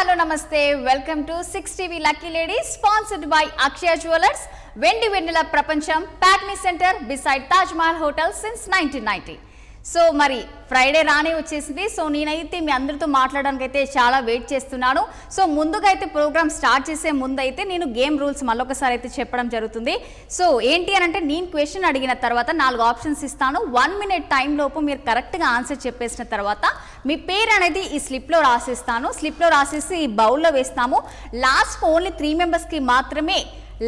Hello నమస్తే welcome to 6TV lucky ladies sponsored by Akshaya jewellers వెండి వెన్నెల ప్రపంచం ప్యాక్నీ centre beside Taj Mahal hotel since 1990. So మరి ఫ్రైడే రానే వచ్చేసింది. సో నేనైతే మీ అందరితో మాట్లాడడానికి అయితే చాలా వెయిట్ చేస్తున్నాను. సో ముందుగా అయితే ప్రోగ్రామ్ స్టార్ట్ చేసే ముందు అయితే నేను గేమ్ రూల్స్ మళ్ళొకసారి అయితే చెప్పడం జరుగుతుంది. సో ఏంటి అని అంటే నేను క్వశ్చన్ అడిగిన తర్వాత 4 ఆప్షన్స్ ఇస్తాను. 1 minute టైం లోపు మీరు కరెక్ట్గా ఆన్సర్ చెప్పేసిన తర్వాత మీ పేరు అనేది ఈ స్లిప్లో రాసిస్తాను. స్లిప్లో రాసేసి ఈ బౌల్లో వేస్తాము. లాస్ట్ ఓన్లీ 3 మెంబర్స్కి మాత్రమే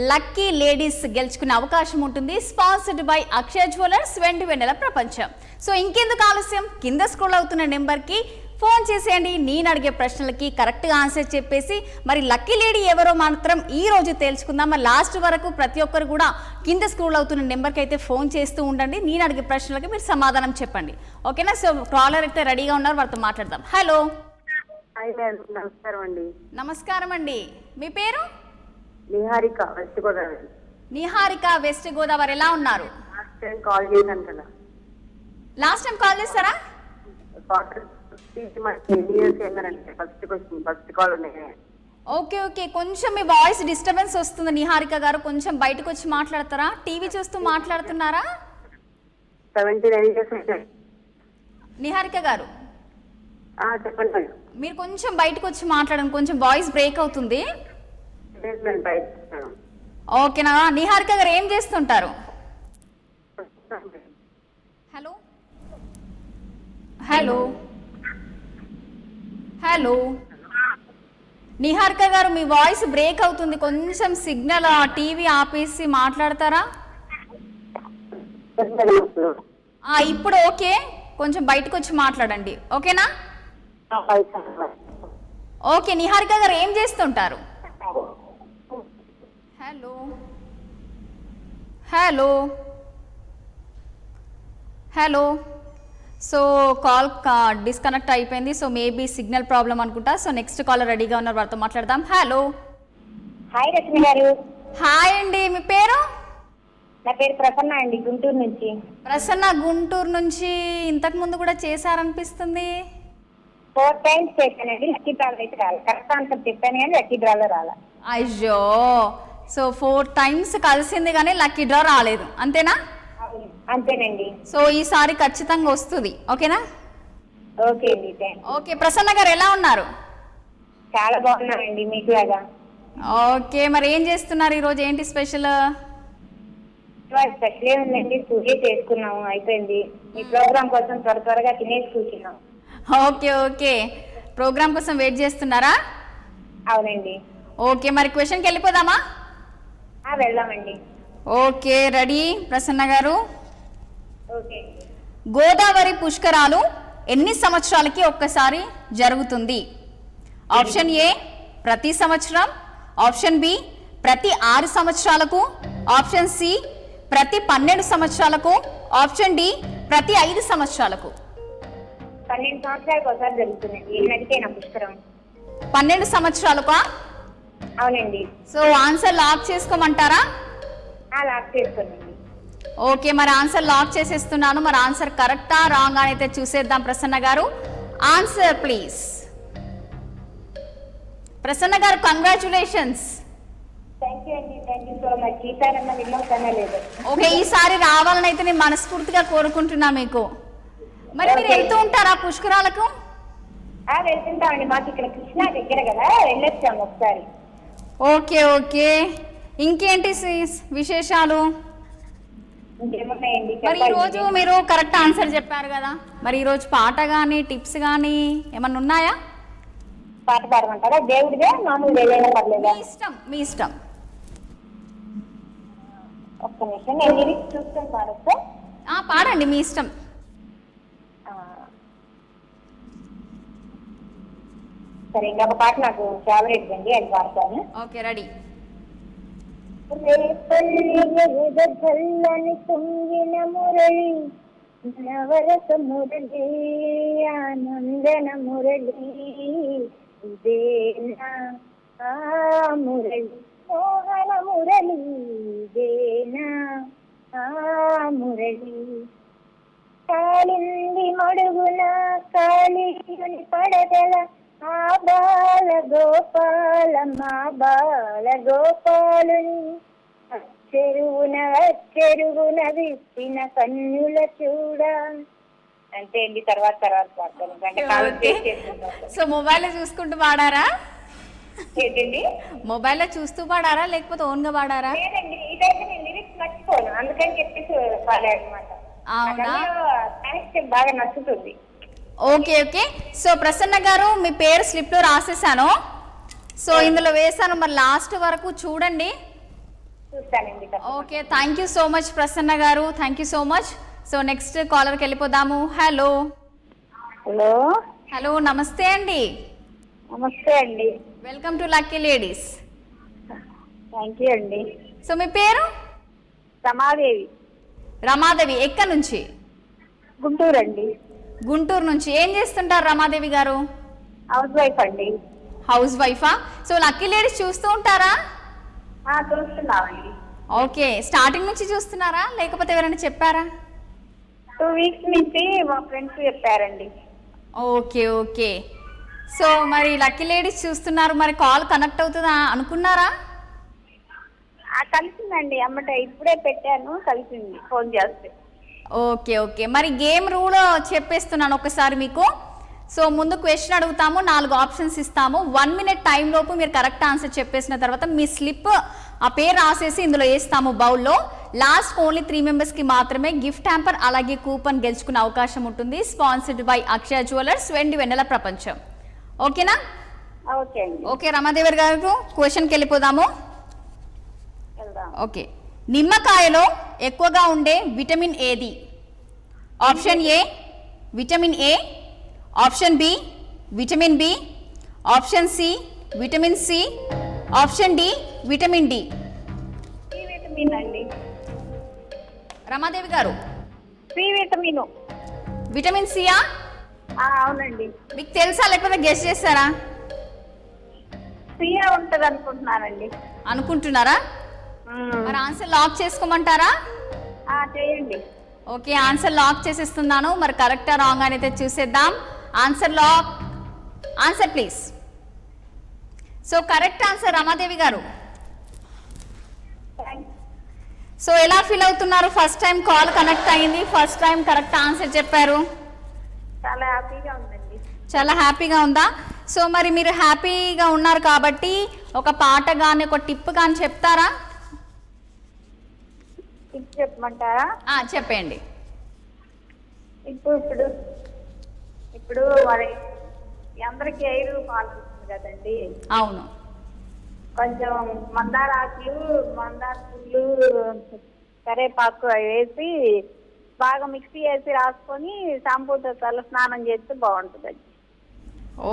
లక్కీ లేడీస్ గెలుచుకునే అవకాశం ఉంటుంది. స్పాన్సర్డ్ బై అక్షయ జ్యువెలర్స్ వెండి వెన్నెల ప్రపంచం. సో ఇంకెందుకు ఆలస్యం, కింద స్క్రోల్ అవుతున్న నెంబర్కి ఫోన్ చేసేయండి. నేను అడిగే ప్రశ్నలకి కరెక్ట్గా ఆన్సర్ చెప్పేసి మరి లక్కీ లేడీ ఎవరో మాత్రం ఈ రోజు తేల్చుకుందాం. మరి లాస్ట్ వరకు ప్రతి ఒక్కరు కూడా కింద స్క్రోల్ అవుతున్న నెంబర్కి అయితే ఫోన్ చేస్తూ ఉండండి. నేను అడిగే ప్రశ్నలకి మీరు సమాధానం చెప్పండి, ఓకేనా? సో కాలర్ అయితే రెడీగా ఉన్నారు, వారితో మాట్లాడదాం. హలో, నమస్కారం అండి. నమస్కారం అండి. మీ పేరు? నిహారిక, వెస్ట్ గోదావరి. నిహారిక, వెస్ట్ గోదావరి. ఎలా ఉన్నారు? లాస్ట్ టైం కాల్ చేశాను కదా. లాస్ట్ టైం కాల్ చేస్తారా? ఫస్ట్ కాల్ ఉన్నాయి. ఓకే ఓకే, కొంచెం మీ వాయిస్ డిస్టర్బెన్స్ వస్తుంది నిహారిక గారు. కొంచెం బయటకు వచ్చి మాట్లాడతారా? టీవీ చూస్తూ మాట్లాడుతున్నారా? 79 years. నిహారిక గారు చెప్పండి. మీరు కొంచెం బయటకు వచ్చి మాట్లాడండి, కొంచెం వాయిస్ బ్రేక్ అవుతుంది. ఓకేనా? నిహారిక గారు ఏం చేస్తుంటారు? హలో హలో హలో నిహారిక గారు, మీ వాయిస్ బ్రేక్ అవుతుంది. కొంచెం సిగ్నల్ టీవీ ఆపేసి మాట్లాడతారా? ఇప్పుడు ఓకే, కొంచెం బయటకు వచ్చి మాట్లాడండి, ఓకేనా? ఓకే, నిహారిక గారు ఏం చేస్తుంటారు? Hello hello hello. So call disconnect అయిపోయింది. సో మేబీ సిగ్నల్ ప్రాబ్లం అనుకుంటా. సో నెక్స్ట్ కాలర్ రెడీగా ఉన్నారు, వారితో మాట్లాడదాం. హలో. హాయ్ రశ్మి గారు. హాయ్ అండి, మీ పేరు? నా పేరు ప్రసన్న అండి, గుంటూరు నుంచి. ప్రసన్న, గుంటూరు నుంచి. ఇంతకు ముందు కూడా చేశారనిపిస్తుంది. 4 times చేశానండి, లక్కీ డ్రాలో అయితే రాలే. కరెక్ట్ ఆన్సర్ చెప్పాను కానీ లక్కీ డ్రాలో రాలే. అయ్యో, సో 4 times కలిసింది కానీ లక్కీ డ్రా రాలేదు, అంతేనా? అంతేనండి. సో ఈసారి ఖచ్చితంగా వస్తుంది, ఓకేనా? ఓకే అండి, ఓకే. ప్రసన్న గారు ఎలా ఉన్నారు? చాలా బాగున్నానండి, మీకు లాగా. ఓకే, మరి ఏం చేస్తున్నారు ఈరోజు? ఏంటి స్పెషల్? స్పెషల్ ఏముందండి, సూర్య చేసుకున్నాము, అయిపోయింది. మీ ప్రోగ్రామ్ కోసం త్వరగా తినేసి కూర్చున్నాం. ఓకే ఓకే, ప్రోగ్రామ్ కోసం వెయిట్ చేస్తున్నారా? అవునండి. ఓకే, మరి క్వశ్చన్కి వెళ్ళిపోదామా? వెళ్దామండి. ఓకే, రెడీ ప్రసన్న గారు? ఓకే. గోదావరి పుష్కరాలు ఎన్ని సంవత్సరాలకి ఒక్కసారి జరుగుతుంది? ఆప్షన్ ఏ ప్రతి సంవత్సరం, ఆప్షన్ బి ప్రతి 6 సంవత్సరాలకు, ఆప్షన్ సి ప్రతి 12 సంవత్సరాలకు, ఆప్షన్ డి ప్రతి 5 సంవత్సరాలకు. 12 సంవత్సరాలకు ఒకసారి జరుగుతుందండి. ఈ నదికైనా పుష్కరం 12 సంవత్సరాలకా? అవునండి. సో ఆన్సర్ లాక్ చేసుకోమంటారా? లాక్ చేసుకోండి. ఓకే, మరి ఆన్సర్ లాక్ చేసేస్తున్నాను. మరి ఆన్సర్ కరెక్టా రాంగ్ అని అయితే చూసేద్దాం. ప్రసన్న గారు, ఆన్సర్ ప్లీజ్. ప్రసన్న గారు, కంగ్రాచులేషన్స్. థ్యాంక్ యూ అండి, థ్యాంక్ యూ సో మచ్. ఈసారి విమోచన లేదు. ఓకే, ఈసారి రావాలని అయితే నేను మనస్ఫూర్తిగా కోరుకుంటున్నా మీకు. మరి మీరు వెళ్తూ ఉంటారా పుష్కరాలకు? వెళ్తుంటామండి, మాకు ఇక్కడ కృష్ణా దగ్గర కదా, వెళ్ళొచ్చాము ఒకసారి. ఓకే ఓకే, ఇంకేంటి విశేషాలు? మరి ఈరోజు మీరు కరెక్ట్ ఆన్సర్ చెప్పారు కదా, మరి ఈరోజు పాట కానీ టిప్స్ కానీ ఏమన్నా ఉన్నాయా? పాట పాడమంటారా? దేవుడిదే, మామూలు ఏదైనా పర్లేదా? మీ ఇష్టం, మీ ఇష్టం. ఒక్క నిమిషం, నేను లిరిక్స్ చూస్తాను, పాడొచ్చా? పాడండి, మీ ఇష్టం. సరే, ఇంకొక పాట నాకు ఫేవరెట్ అండి, అది పాడతాను. Okay, ready. రేపల్లని తుంగిన మురళి, నవరస మురళి, ఆనందన మురళి, ఇదేనా మురళి, మోహన మురళి, ఇదేనా మురళి. కాలింది మడుగున కాళీయుని పడగల, ఆ బాల గోపాల మా బాల గోపాలుని చెరువున విప్పిన కన్నుల చూడా. అంతే అండి. తర్వాత పాడతాను. అంటే కాలు చేసేసుకుంటాం. సో మొబైల్లో చూసుకుంటూ పాడారా? ఏంటండి? మొబైల్లో చూస్తూ పాడారా లేకపోతే ఓన్గా పాడారా? లేదండి, ఇదైతే నేను లిరిక్స్ మర్చిపోను, అందుకని చెప్పేసి పాడానమాట. అవునా? బాగా నచ్చుతుంది. ఓకే. సో ప్రసన్న గారు మీ పేరు స్లిప్లో రాసేసాను. సో ఇందులో వేసాను, మరి లాస్ట్ వరకు చూడండి. చూస్తానండి. Okay, thank you so much Prasanna గారు, thank you so much. So next కాలర్కి వెళ్ళిపోదాము. హలో. నమస్తే అండి. నమస్తే అండి. Welcome to lucky ladies. Thank you అండి. సో మీ పేరు? రమాదేవి. ఎక్కడి నుంచి? గుంటూరు అండి. గుంటూరు నుంచి. ఏం చేస్తుంటారు రమాదేవి గారు? హౌస్ వైఫ్ అండి. హౌస్ వైఫా? సో లక్కీ లేడీస్ చూస్తూ ఉంటారా? చూస్తున్నామండి. ఓకే, స్టార్టింగ్ నుంచి చూస్తున్నారా లేకపోతే ఎవరైనా చెప్పారా? 2 వీక్స్ నుంచి మా ఫ్రెండ్స్ చెప్పారండి. ఓకే. సో మరి లక్కీ లేడీస్ చూస్తున్నారు, మరి కాల్ కనెక్ట్ అవుతుందా అనుకున్నారా? కలిసిందండి, అమ్మట ఇప్పుడే పెట్టాను, కలిసింది ఫోన్ చేస్తే. ఓకే. మరి గేమ్ రూల్ చెప్పేస్తున్నాను ఒకసారి మీకు. సో ముందు క్వశ్చన్ అడుగుతాము, 4 ఆప్షన్స్ ఇస్తాము. 1 మినిట్ టైం లోపు మీరు కరెక్ట్ ఆన్సర్ చెప్పేసిన తర్వాత మీ స్లిప్ ఆ పేరు రాసేసి ఇందులో వేస్తాము బౌల్లో. లాస్ట్ ఓన్లీ 3 మెంబర్స్కి మాత్రమే గిఫ్ట్ హ్యాంపర్ అలాగే కూపన్ గెలుచుకునే అవకాశం ఉంటుంది. స్పాన్సర్డ్ బై అక్షయ జ్యువెలర్స్, వెన్నెల ప్రపంచం. ఓకేనా? ఓకే రమాదేవి గారు, క్వశ్చన్కి వెళ్ళిపోదాము. ఓకే, నిమ్మకాయలో ఎక్కువగా ఉండే విటమిన్ ఏది? Option A vitamin A, option B vitamin B, option C vitamin C, option D vitamin D. Ramadevi గారు, విటమిన్ సియా? అవునండి. మీకు తెలుసా లేకపోతే గెస్ చేస్తారా? సియా ఉంటది అనుకుంటున్నానండి. అనుకుంటున్నారా? మరి ఆన్సర్ లాక్ చేసుకోమంటారా? చేయండి. ఓకే, ఆన్సర్ లాక్ చేసేస్తున్నాను. మరి కరెక్టా రాంగ్ అయితే చూసేద్దాం. Answer lock. Answer please. So correct answer Ramadevi గారు. సో ఎలా ఫీల్ అవుతున్నారు? ఫస్ట్ టైం కాల్ కనెక్ట్ అయింది, ఫస్ట్ టైం కరెక్ట్ ఆన్సర్ చెప్పారు. చాలా హ్యాపీగా ఉందండి. చాలా హ్యాపీగా ఉందా? సో మరి మీరు హ్యాపీగా ఉన్నారు కాబట్టి ఒక పాట కానీ ఒక టిప్ కానీ చెప్తారా? చెప్పమంటారా? చెప్పండి. ఇప్పుడు మరి అందరికి ఎయిర్ పాల్గొస్తుంది కదండి. అవును. కొంచెం మందార ఆకులు, మందార పుల్లు, కరేపాకు వేసి బాగా మిక్సీ వేసి రాసుకొని షాంపూతో తల స్నానం చేస్తే బాగుంటుందండి.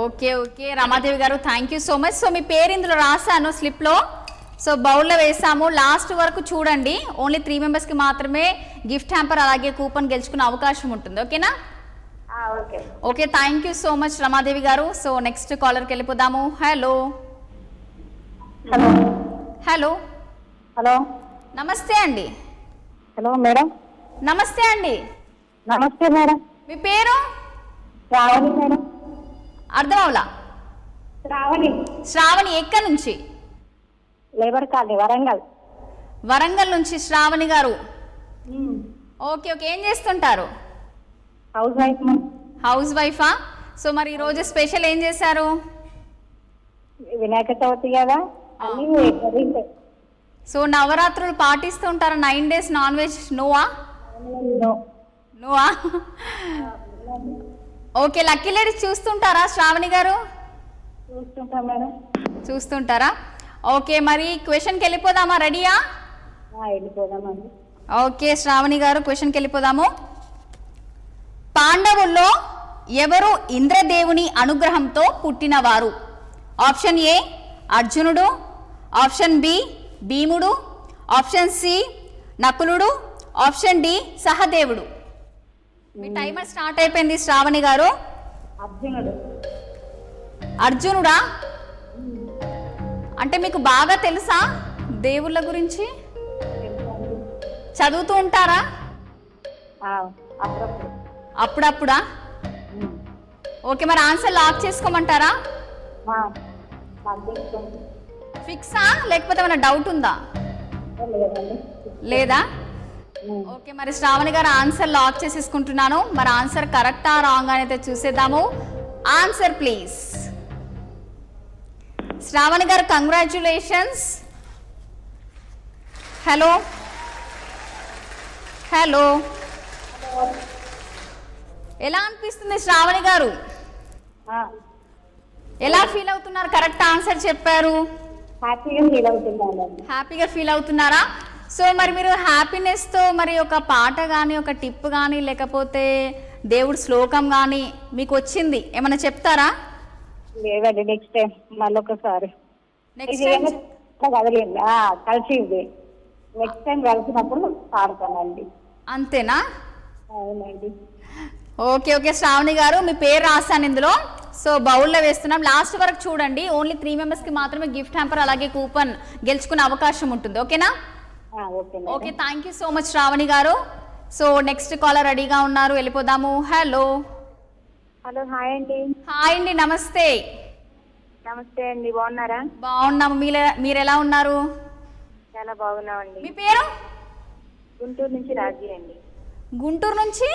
ఓకే రమాదేవి గారు, thank you so much. So మీ పేరు ఇందులో రాశాను స్లిప్లో. సో బౌల్లో వేసాము, లాస్ట్ వరకు చూడండి. ఓన్లీ 3 మెంబర్స్కి మాత్రమే గిఫ్ట్ హ్యాంపర్ అలాగే కూపన్ గెలుచుకునే అవకాశం ఉంటుంది. ఓకేనా? Okay, thank you so much Ramadevi గారు. సో నెక్స్ట్ కాలర్కి వెళ్ళిపోదాము. హలో. నమస్తే అండి. Hello madam. నమస్తే అండి. నమస్తే మేడం. మీ పేరు? శ్రావణి మేడం. అర్థం అవలా? శ్రావణి. ఎక్కడి నుంచి? లేబర్ కాలనీ, వరంగల్ నుంచి శ్రావణి గారు. ఓకే. ఏం చేస్తుంటారు? హౌస్ వైఫా? సో మరి ఈరోజు స్పెషల్ ఏం చేశారు? వినాయక చవితి కదా. సో నవరాత్రులు పాటిస్తూ ఉంటారా? 9 days నాన్ వెజ్ నోవా? ఓకే, లక్కీ లేడీస్ చూస్తుంటారా శ్రావణి గారు? చూస్తుంటారా? ఓకే, మరి క్వశ్చన్కి వెళ్ళిపోదామా? రెడీయా? ఓకే శ్రావణి గారు, క్వశ్చన్కి వెళ్ళిపోదాము. పాండవుల్లో ఎవరు ఇంద్రదేవుని అనుగ్రహంతో పుట్టినవారు? ఆప్షన్ ఏ అర్జునుడు, ఆప్షన్ బి భీముడు, ఆప్షన్ సి నకులుడు, ఆప్షన్ డి సహదేవుడు. మీ టైమర్ స్టార్ట్ అయిపోయింది శ్రావణి గారు. అర్జునుడా? అంటే మీకు బాగా తెలుసా దేవుళ్ళ గురించి? చదువుతూ ఉంటారా? అప్పుడప్పుడు. అప్పుడప్పుడా? ఓకే, మరి ఆన్సర్ లాక్ చేసుకోమంటారా? ఫిక్సా లేకపోతే ఏమైనా డౌట్ ఉందా? లేదా? ఓకే, మరి శ్రావణి గారు ఆన్సర్ లాక్ చేసేసుకుంటున్నాను. మరి ఆన్సర్ కరెక్టా రాంగ్ అయితే చూసేద్దాము. Answer please. శ్రావణి గారు కంగ్రాచ్యులేషన్స్. హలో హలో, ఎలా అనిపిస్తుంది శ్రావణి గారు? ఎలా ఫీల్ అవుతున్నారు? కరెక్ట్ ఆన్సర్ చెప్పారు. హ్యాపీగా ఫీల్ అవుతున్నారా? సో మరి మీరు హ్యాపీనెస్తో మరి ఒక పాట కానీ ఒక టిప్ కానీ లేకపోతే దేవుడి శ్లోకం కానీ మీకు వచ్చింది ఏమైనా చెప్తారా? లేదండి, నెక్స్ట్ టైం మళ్ళీ ఒకసారి నెక్స్ట్ టైం కదలేండి కలిసి నెక్స్ట్ టైం కలిసినప్పుడు పాడతానండి. అంతేనా? అవునండి. ఓకే ఓకే శ్రావణి గారు, మీ పేరు రాస్తాను ఇందులో. సో బౌల్లో వేస్తున్నాం. లాస్ట్ వరకు చూడండి. ఓన్లీ 3 మెంబర్స్కి మాత్రమే గిఫ్ట్ హ్యాంపర్ అలాగే కూపన్ గెలుచుకునే అవకాశం ఉంటుంది. ఓకేనా? Okay, thank you so much Shravani గారు. సో నెక్స్ట్ కాలర్ రెడీగా ఉన్నారు, వెళ్ళిపోదాము. హలో హలో, హాయ్ అండి. హాయ్ అండి, నమస్తే. నమస్తే అండి, బాగున్నారా? బాగున్నాము. మీరు ఎలా ఉన్నారు? చాలా బాగున్నామండి. మీ పేరు? గుంటూరు నుంచి రాజీ అండి. గుంటూరు నుంచి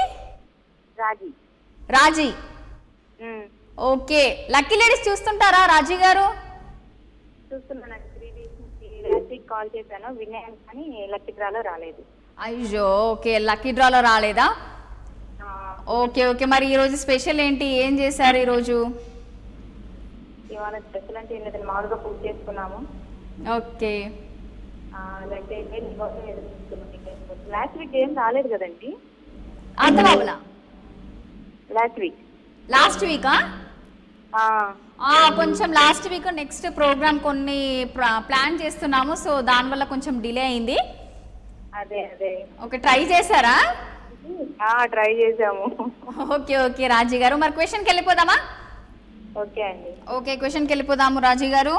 రాజీ. రాజీ, ఓకే. లక్కీ లేడీస్ చూస్తుంటారా రాజీ గారు? చూస్తున్నాను. 3 days నుంచి లాస్ట్ వీక్ కాల్ చేశాను, విన్నాను, కానీ లక్కీ డ్రాలో రాలేదు. అయ్యో, ఓకే, లక్కీ డ్రాలో రాలేదా? ఓకే ఓకే, మరి ఈరోజు స్పెషల్ ఏంటి? ఏం చేశారు ఈరోజు? ఇవాళ స్పెషల్ అంటే ఏంటంటే మామూలుగా పూజ చేసుకున్నాము. ఓకే, లాస్ట్ వీక్ ఏం రాలేదు కదండి. అర్థం అవ్వలా? లాస్ట్ వీక్ కొంచెం లాస్ట్ వీక్ నెక్స్ట్ ప్రోగ్రామ్ కొన్ని ప్లాన్ చేస్తున్నాము. సో దానివల్ల కొంచెం డిలే అయింది. అదే అదే. ఓకే, ట్రై చేశారా? ట్రై చేసాము. ఓకే ఓకే రాజీ గారు, మరి క్వశ్చన్కి వెళ్ళిపోదామా? ఓకే అండి. ఓకే, క్వశ్చన్కి వెళ్ళిపోదాము రాజీ గారు.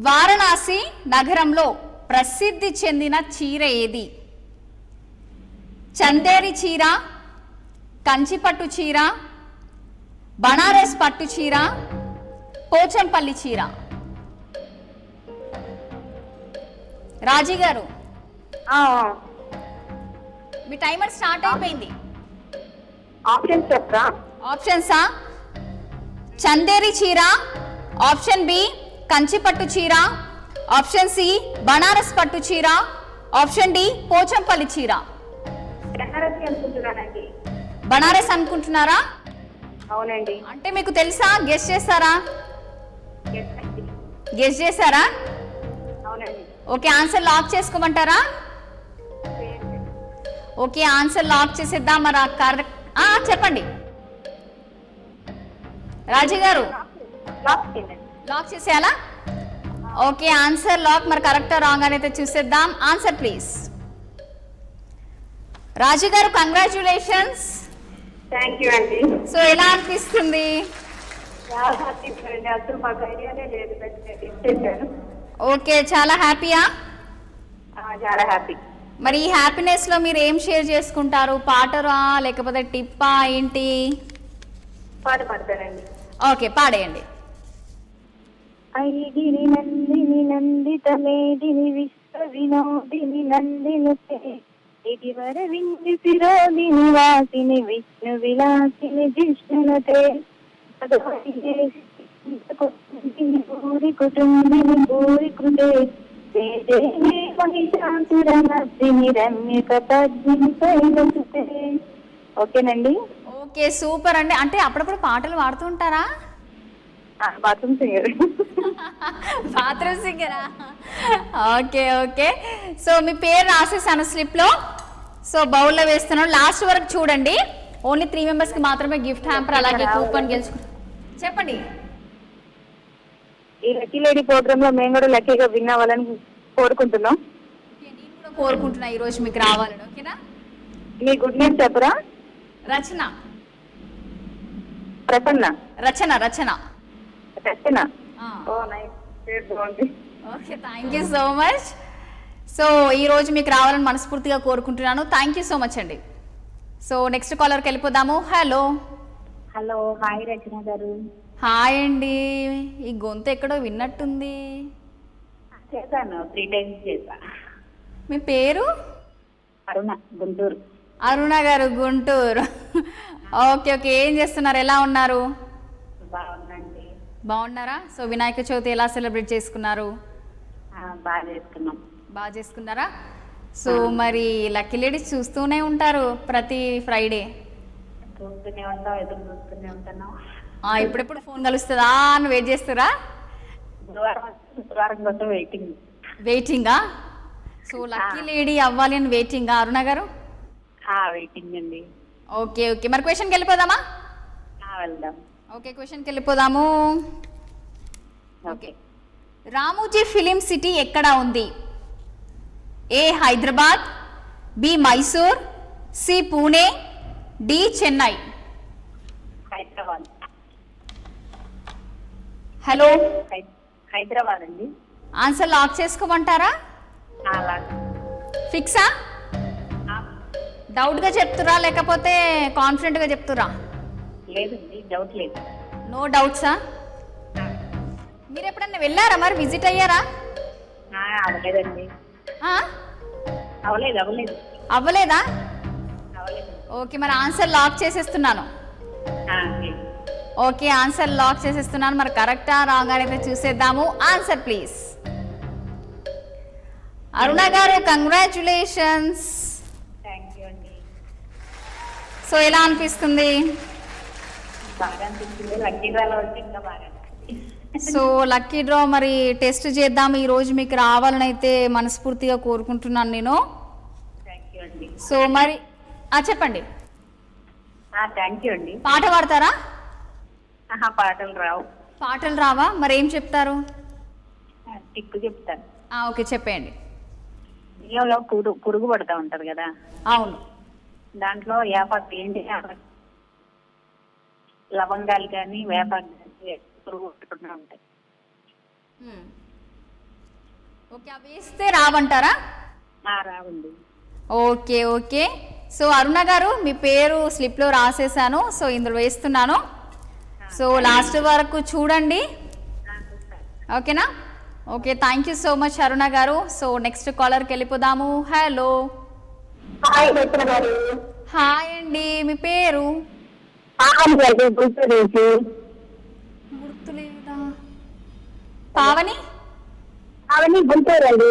వారణాసి నగరంలో ప్రసిద్ధి చెందిన చీర ఏది? చందేరి చీర, కంచిపట్టు చీర, బనారస్ పట్టు చీర, పోచంపల్లి చీర? రాజీ గారు, మీ టైమర్ స్టార్ట్ అయిపోయింది. ఆప్షన్స్ చెప్పరా? ఆప్షన్సా? చందేరి చీర, ఆప్షన్ బి కంచిపట్టు చీర, ఆప్షన్ సి బనారస్ పట్టు చీర, ఆప్షన్ డి పోచంపల్లి చీర? బనారస్ అనుకుంటున్నారా? అవునండి. అంటే మీకు తెలుసా? గెస్ చేస్తారా? గెస్ చేశారా? అవునండి. ఓకే, ఆన్సర్ లాక్ చేసుకోమంటారా? ఓకే, ఆన్సర్ లాక్ చేసేద్దాం. మరి చెప్పండి రాజీ గారు. లాక్ చేసేయాలా? Okay, answer lock. మరి కరెక్టా రాంగ్ అని అయితే చూసేద్దాం. Answer please. రాజీ గారు, కంగ్రాచ్యులేషన్స్. థ్యాంక్ యూ అండి. సో ఎలా అనిపిస్తుంది? అసలు మాకు ఐడియానే లేదు. ఓకే, చాలా హ్యాపీయా? చాలా హ్యాపీ. మరి ఈ హ్యాపీనెస్ లో మీరు ఏం షేర్ చేసుకుంటారు? పాటరా లేకపోతే టిప్పా ఏంటి? పాట పాడతానండి. ఓకే, పాడేయండి. ఐగిరి నందిని నందిత మేదిని విశ్వ వినోదిని నందినుతే ఇదివర వింది శిరోదిని వాసిని విష్ణు విలాసిని జిష్ణునుతే భూరి కుటుంబిని భూరి కృతే ఓకేనండి. ఓకే, సూపర్ అండి. అంటే అప్పుడప్పుడు పాటలు పాడుతూ ఉంటారా? Bathroom singer. బాత్రూమ్ సింగరా? Okay okay. సో మీ పేరు రాసేసాను స్లిప్లో. సో బౌల్లో వేస్తున్నాను. లాస్ట్ వరకు చూడండి. ఓన్లీ 3 మెంబర్స్కి మాత్రమే గిఫ్ట్ హ్యాంపర్ అలాగే కూపన్ గెలుచుకో. చెప్పండి. ఈ లక్కీ లేడీ ప్రోగ్రామ్ లో మేము కూడా లక్కీగా విన్ అవ్వాలని కోరుకుంటున్నాం. నేను కూడా కోరుకుంటున్నా ఈరోజు మీకు రావాలని. ఓకేనా? మీ గుడ్ నేమ్ చెప్పరా? రచన. ప్రసన్న. రచన. రచన. రచన. ఓ నైస్, పేరు బాగుంది. Okay, thank you so much. So ఈరోజు మీకు రావాలని మనస్ఫూర్తిగా కోరుకుంటున్నాను. థ్యాంక్ యూ సో మచ్ అండి. సో నెక్స్ట్ కాలర్కి వెళ్ళిపోదాము. హలో హలో, హాయ్ రచన గారు. హాయ్ అండి. ఈ గొంతు ఎక్కడో విన్నట్టుంది. చేశాను 3 times చేశా. మీ పేరు? అరుణ, గుంటూరు. అరుణ గారు, గుంటూరు. Okay okay. ఏం చేస్తున్నారు? ఎలా ఉన్నారు? బాగుందండి. బాగున్నారా? సో వినాయక చవితి ఎలా సెలబ్రేట్ చేసుకున్నారు? బాగా చేసుకున్నాం. బాగా చేసుకున్నారా? సో మరి లక్కీ లేడీస్ చూస్తూనే ఉంటారు ప్రతి ఫ్రైడే. చూస్తూనే ఉంటాం, ఎదురు చూస్తూనే ఉంటున్నాం. ఇప్పుడెప్పుడు ఫోన్ కలుస్తుందా అని వెయిట్ చేస్తారా? శుక్రవారం కోసం వెయిటింగ్. వెయిటింగా? సో లక్కీ లేడీ అవ్వాలి అని వెయిటింగా అరుణ గారు? వెయిటింగ్ అండి. Okay okay. మరి క్వశ్చన్కి వెళ్ళిపోదామా? వెళ్దాం. ఓకే, క్వశ్చన్కి వెళ్ళిపోదాము. ఓకే, రామోజీ ఫిలిం సిటీ ఎక్కడ ఉంది? A Hyderabad, B Mysore, C Pune, D Chennai. Hyderabad. Hello, Hyderabad అండి. ఆన్సర్ లాక్ చేసుకోమంటారా? ఫిక్సా? డౌట్గా చెప్తురా లేకపోతే కాన్ఫిడెంట్గా చెప్తురా? లేదండి, డౌట్ లేదు. నో డౌట్సా? మీరు ఎప్పుడన్నా వెళ్ళారా? మరి విజిట్ అయ్యారా? అవ్వలేదండి. అవ్వలేదు. అవ్వలేదా? ఓకే, మరి ఆన్సర్ లాక్ చేసేస్తున్నాను. ఓకే, ఆన్సర్ లాక్ చేసేస్తున్నాను. మరి కరెక్టా రాంగ్ అయితే చూసేద్దాము. Answer please. అరుణ గారు, కంగ్రాచులేషన్స్. థ్యాంక్ యూ అండి. సో ఎలా అనిపిస్తుంది? బాగా అనిపించింది. లక్కీ డ్రాలో వచ్చి ఇంకా బాగా అనిపించింది. సో లక్కీ డ్రా మరి టెస్ట్ చేద్దాం ఈరోజు. మీకు రావాలని అయితే మనస్ఫూర్తిగా కోరుకుంటున్నాను నేను. థ్యాంక్ యూ అండి. సో మరి చెప్పండి. థ్యాంక్ యూ అండి. పాట పాడతారా? పాటలు రావు. పాటలు రావా? మరి ఏం చెప్తారు? టిక్కు చెప్తాను. ఓకే, చెప్పేయండి. బియ్యంలో పురుగు పడతా ఉంటది కదా. అవును. దాంట్లో వేపాకు ఏంటి, లవంగాలు కానీ వేపాకు కానీ పురుగు పట్టుకుంటూ ఉంటాయి. ఓకే, అవి వేస్తే రావంటారా? రావండి. Okay okay. సో అరుణ గారు, మీ పేరు స్లిప్లో రాసేసాను. సో ఇందులో వేస్తున్నాను. సో లాస్ట్ వరకు చూడండి, ఓకేనా? Okay, thank you so much Aruna గారు. సో నెక్స్ట్ కాలర్కి వెళ్ళిపోదాము. హలో. హాయ్ అండి, మీ పేరు? గుర్తులేదా? పావని? గుంటూరు అండి.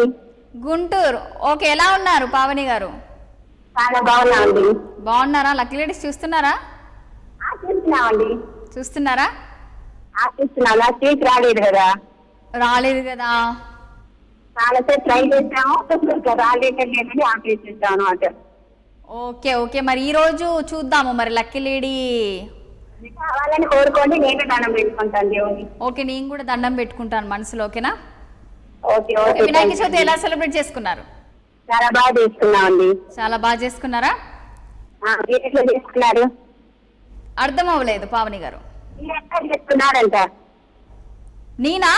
గుంటూరు. ఓకే, ఎలా ఉన్నారు పావని గారు? చాలా బాగున్నామండి. బాగున్నారా? లక్కీ లేడీస్ చూస్తున్నారా? చూస్తున్నామండి. చూస్తున్నారా? చూస్తున్నాం. సీట్ రాలేదు కదా. రాలేదు కదా. చాలాసేపు ట్రై చేసాము, రాలేదని ఆపేసేసాను అనమాట. Okay okay. మరి ఈ రోజు చూద్దాము మరి లక్కీ లేడీ కావాలని కోరుకోండి, నేను దండం పెట్టుకుంటాను దేవుని. ఓకే, నేను కూడా దండం పెట్టుకుంటాను మనసులో. ఓకేనా? Okay okay. వినాయక చవితి ఎలా సెలబ్రేట్ చేసుకున్నారు? చాలా బాగా చేసుకున్నామండి. చాలా బాగా చేసుకున్నారా? ఎట్లా చేసుకున్నారు? అర్థం అవ్వలేదు పావని గారు. ఎక్కడ చేసుకున్నారంట? నేనా?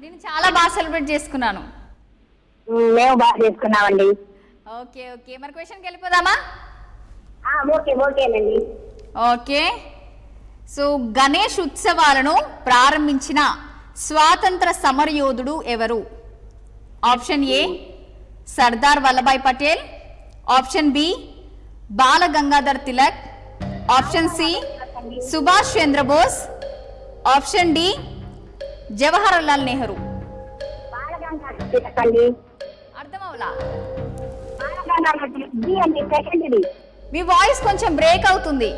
నేను చాలా బాగా సెలబ్రేట్ చేసుకున్నాను. మేము బాగా చేసుకున్నామండి. Okay okay. మరి క్వశ్చన్కి వెళ్ళిపోదామా? ఓకేనండి. ఓకే. సో గణేష్ ఉత్సవాలను ప్రారంభించిన స్వాతంత్ర సమరయోధుడు ఎవరు? Option A Sardar Vallabhbhai Patel, option B Bal Gangadhar Tilak, option C Subhash Chandrabose, option D Jawahar Lal Nehru. అర్థం అవలా? మీ వాయిస్ కొంచెం బ్రేక్ అవుతుంది.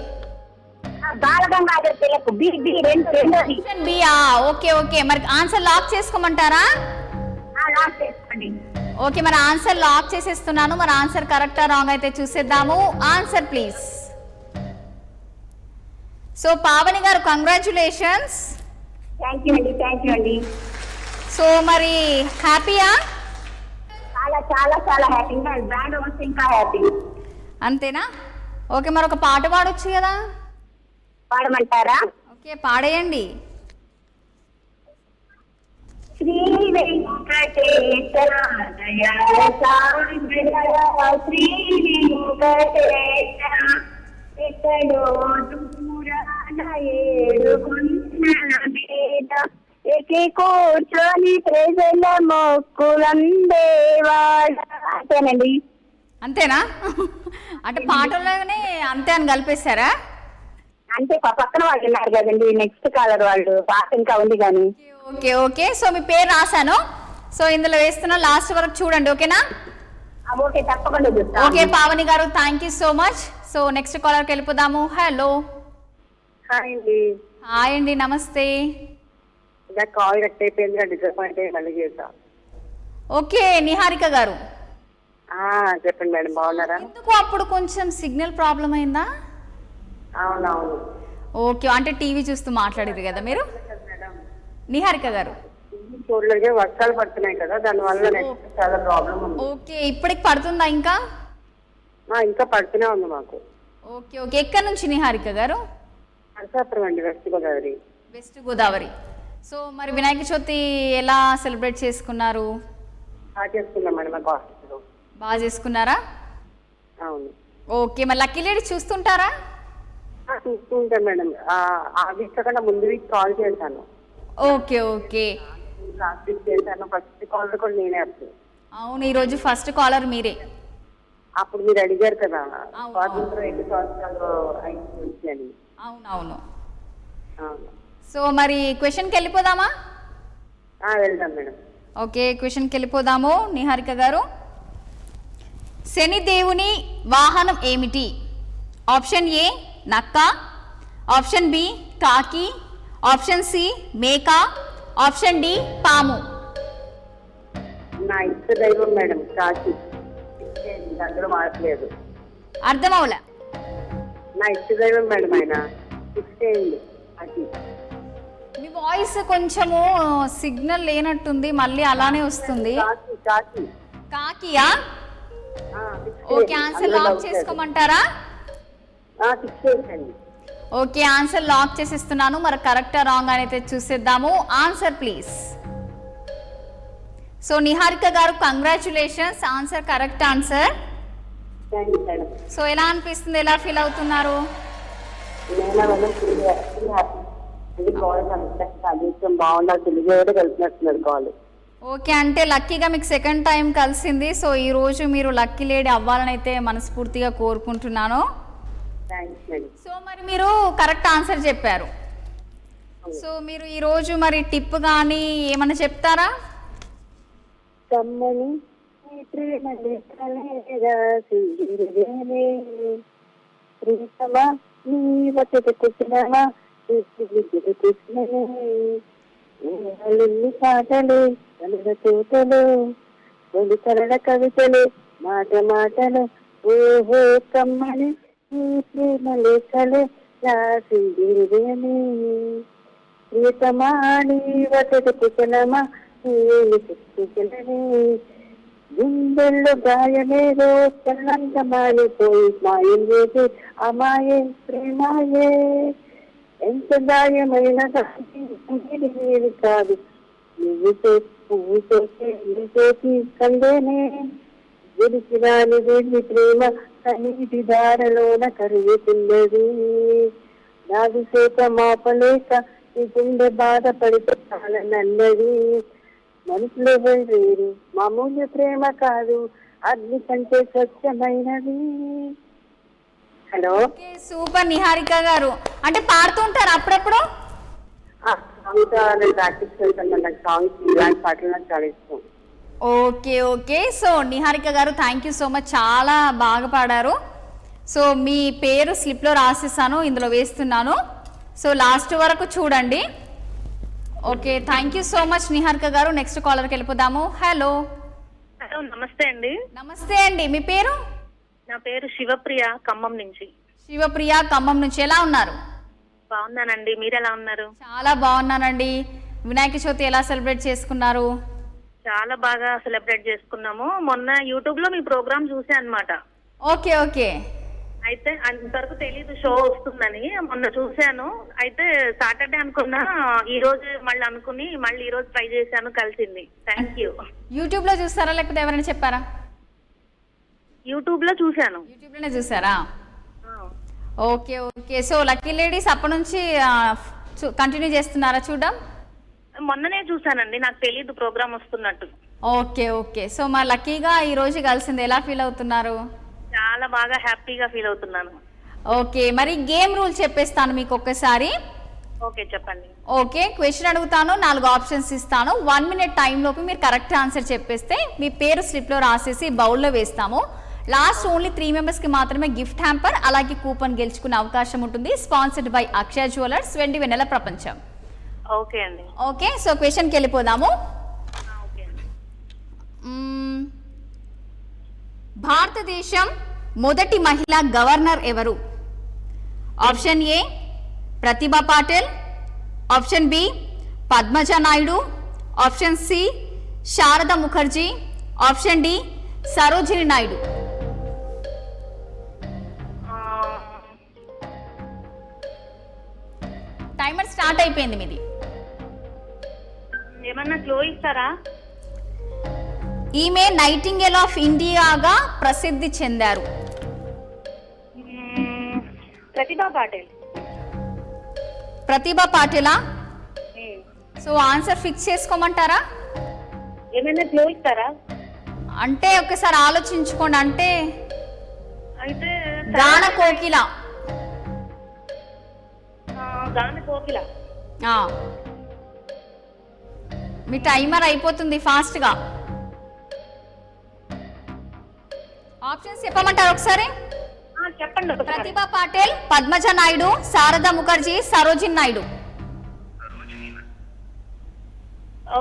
Okay okay. మరి ఆన్సర్ లాక్ చేసుకోమంటారా? ఓకే, మరి ఆన్సర్ లాక్ చేసేస్తున్నాను. మరి ఆన్సర్ కరెక్టా రాంగ్ అయితే చూసేద్దాము. Answer please. సో పావని గారు, కంగ్రాచులేషన్స్. థ్యాంక్ యూ అండి. సో మరి హ్యాపీయా? చాలా చాలా చాలా హ్యాపీగా. బ్రాండ్ వస్తే ఇంకా హ్యాపీ. అంతేనా? ఓకే, మరి ఒక పాట పాడొచ్చు కదా. పాడమంటారా? ఓకే, పాడేయండి. శ్రీ వెంకటేశ్వర శ్రీ వెంకటేశ్వర ఎక్కడో దూరాన ఏడు కొండల మీద ఎక్కి కూర్చొని ప్రజల మొక్కులందేవాడ. అంతేనండి. అంతేనా? అంటే పాటల్లోనే అంతే అని కలిపేశారా? అంటే పక్కన వాళ్ళు ఉన్నారు కదండి, నెక్స్ట్ కాలర్ వాళ్ళు, పాట ఇంకా ఉంది కానీ. Okay okay. సో మీ పేరు రాశాను, సో ఇందులో వేస్తున్నా, లాస్ట్ వరకు చూడండి. ఓకేనా? ఓకే, తప్పకుండా చూస్తాను. ఓకే పావని గారు, thank you so much. So next కాలర్కి వెళ్ళిపోదాము. హలో. హాయ్ అండి. హాయ్ అండి, నమస్తే. ఇలా కాల్ కట్ అయిపోయింది, డిసప్పాయింట్ అయ్యి మళ్ళీ చేసా. ఓకే నిహారిక గారు, చెప్పండి మేడం, బాగున్నారా? ఎందుకు అప్పుడు కొంచెం సిగ్నల్ ప్రాబ్లం అయిందా? అవునవును ఓకే, అంటే టీవీ చూస్తూ మాట్లాడేది కదా మీరు. నిహారిక గారు, చూడలేక వర్షాలు పడుతున్నాయి కదా, దానివల్ల నెట్ చాలా ప్రాబ్లం ఉంది. ఓకే, ఇప్పటికి పడుతుందా ఇంకా? ఇంకా పడుతూనే ఉంది మాకు. Okay okay. ఎక్కడి నుంచి నిహారిక గారు? నరసాపురం అండి, west Godavari. West Godavari. So మరి వినాయక చవితి ఎలా సెలబ్రేట్ చేసుకున్నారు? చేసుకున్నాం మేడం మాకు హాస్పిటల్లో. బాగా చేసుకున్నారా? అవును. ఓకే, మరి లక్కీ లేడీ చూస్తుంటారా? చూస్తూ ఉంటాను మేడం. ఆ వీక్ కన్నా ముందు వీక్ కాల్ చేశాను. Okay okay. లాస్ట్ వీక్ చేశాను, ఫస్ట్ కాల్ కూడా నేనే అప్పుడు. అవును, ఈరోజు ఫస్ట్ కాలర్ మీరే. అప్పుడు మీరు అడిగారు కదా అవును. స్వాతంత్రం ఎన్ని సంవత్సరాలు అయింది అని. అవునవును. అవును. సో మరి క్వశ్చన్కి వెళ్ళిపోదామా? వెళ్దాం మేడం. ఓకే, క్వశ్చన్కి వెళ్ళిపోదాము. నిహారిక గారు, శనిదేవుని వాహనం ఏమిటి? ఆప్షన్ ఏ నక్క, ఆప్షన్ బి కాకి, ఆప్షన్ సి మేక, ఆప్షన్ డి పాము. నా ఇష్ట దైవం మేడం కాశీ, దగ్గర మారట్లేదు. అర్థం అవలే. నా ఇష్ట దైవం మేడం, ఆయన ఫిక్స్ అయింది అది. మీ వాయిస్ కొంచెము సిగ్నల్ లేనట్టుంది, మళ్ళీ అలానే వస్తుంది. కాశీ కాశీ. కాకియా? ఓకే, ఆన్సర్ లాక్ చేసుకోమంటారా? ఫిక్స్ చేయండి. ఓకే, ఆన్సర్ లాక్ చేసిస్తున్నాను. మరి కరెక్టా రాంగ్ అని అయితే చూసేద్దాము. Answer please. సో నిహారిక గారు, congratulations, answer correct answer. Thank you madam. So ఎలా అనిపిస్తుంది, ఎలా ఫీల్ అవుతున్నారు? బాగున్నారు, తెలుగు కూడా కలిసినట్టున్నారు కాల్. ఓకే, అంటే లక్కీగా మీకు సెకండ్ టైం కలిసింది. సో ఈ రోజు మీరు లక్కీ లేడీ అవ్వాలని అయితే మనస్ఫూర్తిగా కోరుకుంటున్నాను. Thanks madam. సో మరి మీరు కరెక్ట్ ఆన్సర్ చెప్పారు. సో మీరు ఈరోజు మరి టిప్ కానీ ఏమన్నా చెప్తారా? కమ్మని ప్రియతమా నీ వసతి కృష్ణమా కృష్ణని పాటలు కలల తోటలు తొలి కలల కవితలు మాట మాటలు ఓహో కమ్మని ఈ ప్రేమ లేఖలు రాసిందిని ప్రియతమా నీ వసతి కృష్ణమా గుండెల్లో గాయమేదో చల్లంత మారిపోయి మాయం చేసి అమాయే ప్రేమాయే ఎంత గాయమైన నీరు కాదు పువ్వు చేసి కందేనే గురికి రాని వెళ్ళి ప్రేమ కనీటి దారలోన కరుగుతున్నది నాది చేత మాపలేక ఈ గుండె బాధపడితే చాలన్నది మనుషులు వేరు మామూలు ప్రేమ కాదు అగ్ని కంటే స్వచ్ఛమైనది. హలో, సూపర్ నిహారిక గారు. అంటే పాడుతుంటారు అప్పుడప్పుడు? నేను ప్రాక్టీస్ చేస్తాను, నాకు సాంగ్స్ ఇలాంటి పాటలు నాకు చాలా ఇష్టం. Okay okay. సో నిహారిక గారు, థ్యాంక్ యూ సో మచ్, చాలా బాగా పాడారు. సో మీ పేరు స్లిప్లో రాసేసాను, ఇందులో వేస్తున్నాను. సో లాస్ట్ వరకు చూడండి. Okay, thank you so much Niharika గారు. నెక్స్ట్ కాలర్కి వెళ్ళిపోదాము. హలో. హలో, నమస్తే అండి. నమస్తే అండి, మీ పేరు? నా పేరు శివప్రియ, ఖమ్మం నుంచి. శివప్రియ, ఖమ్మం నుంచి. ఎలా ఉన్నారు? బాగున్నానండి, మీరు ఎలా ఉన్నారు? చాలా బాగున్నానండి. వినాయక చవితి ఎలా సెలబ్రేట్ చేసుకున్నారు? చాలా బాగా సెలబ్రేట్ చేసుకున్నాము. మొన్న యూట్యూబ్ లో మీ ప్రోగ్రామ్ చూసా అన్నమాట. Okay okay. అయితే అంతవరకు తెలీదు షో వస్తుందని, మొన్న చూశాను. అయితే సాటర్డే అనుకున్నా, ఈ రోజు మళ్ళీ అనుకుని మళ్ళీ ఈ రోజు ట్రై చేశాను, కలిసింది. Thank you. యూట్యూబ్ లో చూస్తారా లేకపోతే ఎవరైనా చెప్పారా? యూట్యూబ్ లో చూశాను. యూట్యూబ్ లోనే చూసారా? Okay okay. So lucky ladies అప్పటి నుంచి కంటిన్యూ చేస్తున్నారా చూడడం? మొన్ననే చూసానండి, నాకు తెలియదు ప్రోగ్రామ్ వస్తున్నట్టు. Okay okay. సో మా లక్కీగా ఈ రోజు కలిసింది, ఎలా ఫీల్ అవుతున్నారు? చాలా బాగా హ్యాపీగా ఫీల్ అవుతున్నాను. ఓకే, మరి గేమ్ రూల్ చెప్పేస్తాను మీకు ఒక్కసారి. ఓకే చెప్పండి. ఓకే, క్వశ్చన్ అడుగుతాను, 4 ఆప్షన్స్ ఇస్తాను. 1 minute టైంలోపు మీరు కరెక్ట్ ఆన్సర్ చెప్పేస్తే మీ పేరు స్లిప్లో రాసేసి బౌల్లో వేస్తాము. లాస్ట్ ఓన్లీ 3 మెంబర్స్కి మాత్రమే గిఫ్ట్ హ్యాంపర్ అలాగే కూపన్ గెలుచుకునే అవకాశం ఉంటుంది. స్పాన్సర్డ్ బై అక్షయ జ్యువెలర్స్, వెండి వెన్నెల ప్రపంచం. ఓకే అండి. ఓకే, సో క్వశ్చన్కి వెళ్ళిపోదాము. ఓకే అండి. భారతదేశం మొదటి మహిళా గవర్నర్ ఎవరు? Option A Pratibha Patil, option B Padmaja Naidu, option C Sharada Mukherjee, option D Sarojini Naidu. Timer start అయిపోయింది మీది. ఏమన్నా క్లూ ఇస్తారా? ఈమె నైటింగేల్ ఆఫ్ ఇండియాగా ప్రసిద్ధి చెందారు. ప్రతిభా పాటిల్. ప్రతిభా పాటిలా? సో ఆన్సర్ ఫిక్స్ చేసుకోమంటారా? ఏమైనా క్లూ ఇస్తారా? అంటే ఒకసారి ఆలోచించుకోండి. అంటే అయితే గాన కోకిల. గాన కోకిల. ఆ. మీ టైమర్ అయిపోతుంది, ఫాస్ట్గా. ఆప్షన్స్ చెప్పమంటారు ఒకసారి? చెప్పండి. ప్రతిభా పాటిల్, పద్మజ నాయుడు, శారదా ముఖర్జీ, సరోజిని నాయుడు.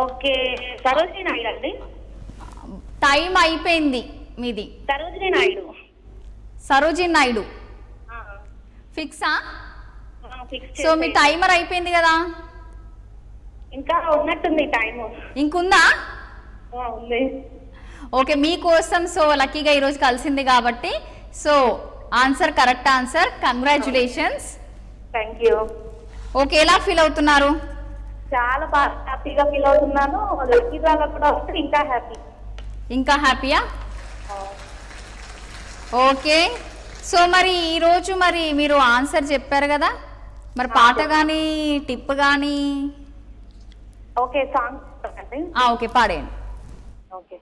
ఓకే, సరోజిని నాయుడు అండి. టైం అయిపోయింది మీది. సరోజిని నాయుడు. సరోజిని నాయుడు ఫిక్సా? సో మీ టైమర్ అయిపోయింది కదా. ఇంకా ఉన్నట్టుంది టైం. ఇంకుందా? ఉంది. ఓకే, మీకోసం సో లక్కీగా ఈరోజు కలిసింది కాబట్టి so answer correct answer. Congratulations. Thank you. Okay, ఎలా ఫీల్ అవుతున్నారు? చాలా బాగా హ్యాపీగా ఫీల్ అవుతున్నాను. లక్కీ డ్రా కూడా వస్తే ఇంకా హ్యాపీ. ఇంకా హ్యాపీయా? ఓకే, సో మరి ఈరోజు మరి మీరు ఆన్సర్ చెప్పారు కదా, మరి పాట కానీ టిప్ కానీ? ఓకే, సాంగ్ అండి. ఓకే, పాడేయండి. ఓకే.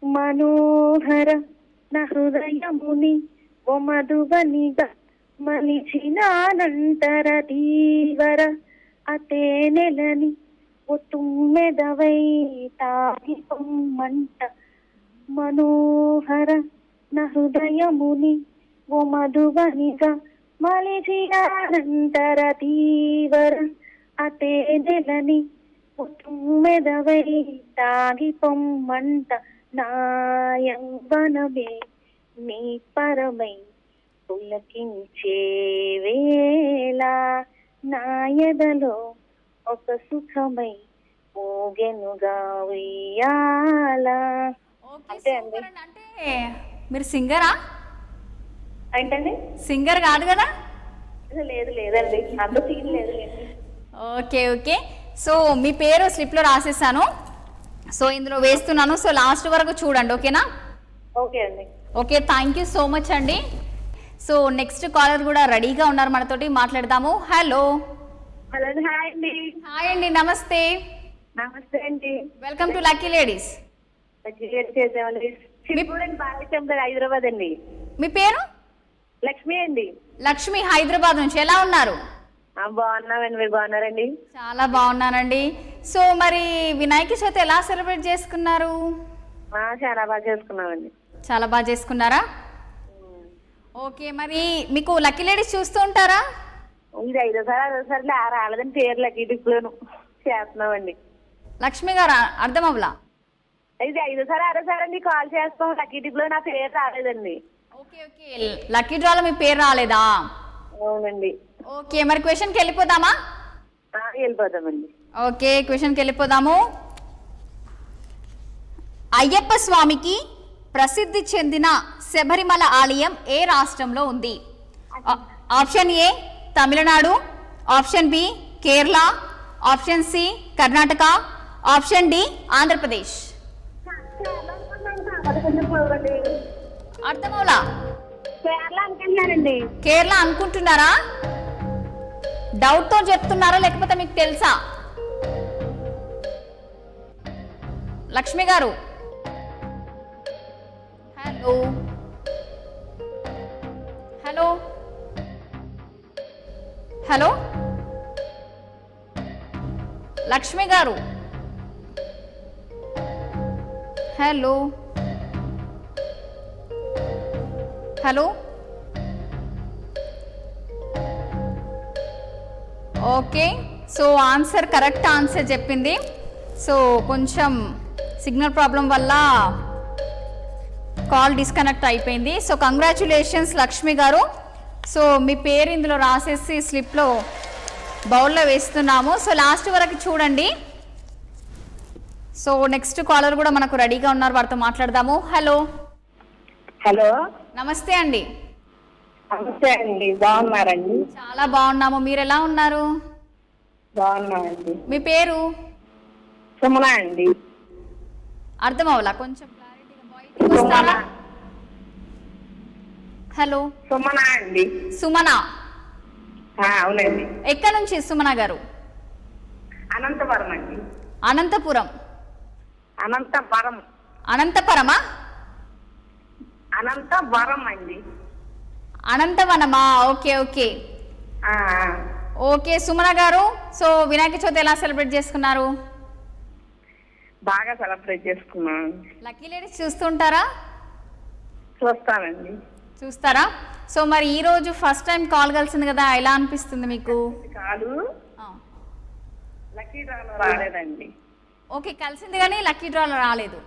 మనోహర నా హృదయముని ఓ మధువనిగా మలిచినానంతర దీవర అతే నెలని ఓ తుమ్మెదవై తాగిపొమ్మంట. మనోహర నా హృదయముని ఓ మధువనిగా మలిచినానంతర దీవర అతే నెలని ఓ తుమ్మెదవై తాగిపొమ్మంట. నాయవనమే నీ పరమై పులకించే వేళ నాయదలో ఒక సుఖమై ఊగెనుగా ఉయ్యాల. అంతే అండి. అంటే మీరు సింగరా? ఏంటండి? సింగర్ కాదు కదా? లేదు లేదండి, అంత సీన్ లేదు. ఓకే ఓకే, సో మీ పేరు స్లిప్లో రాసేసాను, సో ఇందులో వేస్తున్నాను. సో లాస్ట్ వరకు చూడండి, ఓకేనా? ఓకే అండి. Okay, thank you so much అండి. సో నెక్స్ట్ కాలర్ కూడా రెడీగా ఉన్నారు, మనతోటి మాట్లాడదాము. హలో. హలో, హాయ్ అండి. హాయ్ అండి, నమస్తే. నమస్తే అండి. Welcome to lucky ladies. Hyderabad అండి. మీ పేరు? లక్ష్మి అండి. లక్ష్మి, హైదరాబాద్ నుంచి. ఎలా ఉన్నారు? బాగున్నామండి, మీరు బాగున్నారండి? చాలా బాగున్నానండి. సో మరి వినాయక చవితి ఎలా సెలబ్రేట్ చేసుకున్నారు? చాలా బాగా చేసుకున్నామండి. చాలా బాగా చేసుకున్నారా? ఓకే, మరి మీకు లక్కీ లేడీస్ చూస్తూ ఉంటారా? ఇది 5సారి రాలేదని పేరు లక్కీ డిప్లోను చేస్తున్నామండి. లక్ష్మి గారు అర్థం అవ్వలా? ఇది 5సారి అండి కాల్ చేస్తాం. లక్కీ డిప్లో నా పేరు రాలేదండి. ఓకే ఓకే, లక్కీ డ్రాలో మీ పేరు రాలేదా? అవునండి. ఓకే, మరి క్వశ్చన్కి వెళ్ళిపోదామా? వెళ్ళిపోతామండి. ఓకే, క్వశ్చన్కి వెళ్ళిపోదాము. అయ్యప్ప స్వామికి ప్రసిద్ధి చెందిన శబరిమల ఆలయం ఏ రాష్ట్రంలో ఉంది? Option A Tamil Nadu, option B Kerala, option C Karnataka, option D Andhra Pradesh. అర్థమవులా? కేరళ అనుకుంటున్నానండి. కేరళ అనుకుంటున్నారా? డౌట్ తో చెప్తున్నారా లేకపోతే మీకు తెలుసా? లక్ష్మి గారు హలో హలో హలో లక్ష్మి గారు hello hello okay, so answer correct answer చెప్పింది. సో కొంచెం సిగ్నల్ ప్రాబ్లం వల్ల కాల్ డిస్కనెక్ట్ అయిపోయింది. సో కంగ్రాచులేషన్స్ లక్ష్మి గారు. సో మీ పేరు ఇందులో రాసేసి స్లిప్లో బౌల్లో వేస్తున్నాము. సో లాస్ట్ వరకు చూడండి. సో నెక్స్ట్ కాలర్ కూడా మనకు రెడీగా ఉన్నారు, వారితో మాట్లాడదాము. హలో హలో, నమస్తే అండి. నమస్తే అండి. బాగున్నారండి? చాలా బాగున్నాము, మీరు ఎలా ఉన్నారు? బాగున్నామండి. మీ పేరు? సుమన అండి. అర్థం అవ్వలా, కొంచెం క్లారిటీగా బయటికి వస్తారా? హలో సుమన అండి. సుమన, అవునండి. ఎక్కడి నుంచి సుమన గారు? అనంతపురం అండి. అనంతపురం. అనంతపురం. అనంతపురమా? అనంతవరం అండి. అనంతవనమా? Okay okay okay Sumana garu, so Vinayaka Chavithi ఎలా సెలబ్రేట్ చేసుకున్నారు? బాగా సెలబ్రేట్ చేసుకున్నాం. లక్కీ లేడీస్ చూస్తుంటారా? చూస్తానండి. చూస్తారా? సో మరి ఈ రోజు ఫస్ట్ టైం కాల్ కలిసింది కదా, ఎలా అనిపిస్తుంది మీకు? కాదు, లక్కీ డ్రాలో రాలేదండి. ఓకే, కలిసింది కానీ లక్కీ డ్రాలో రాలేదు.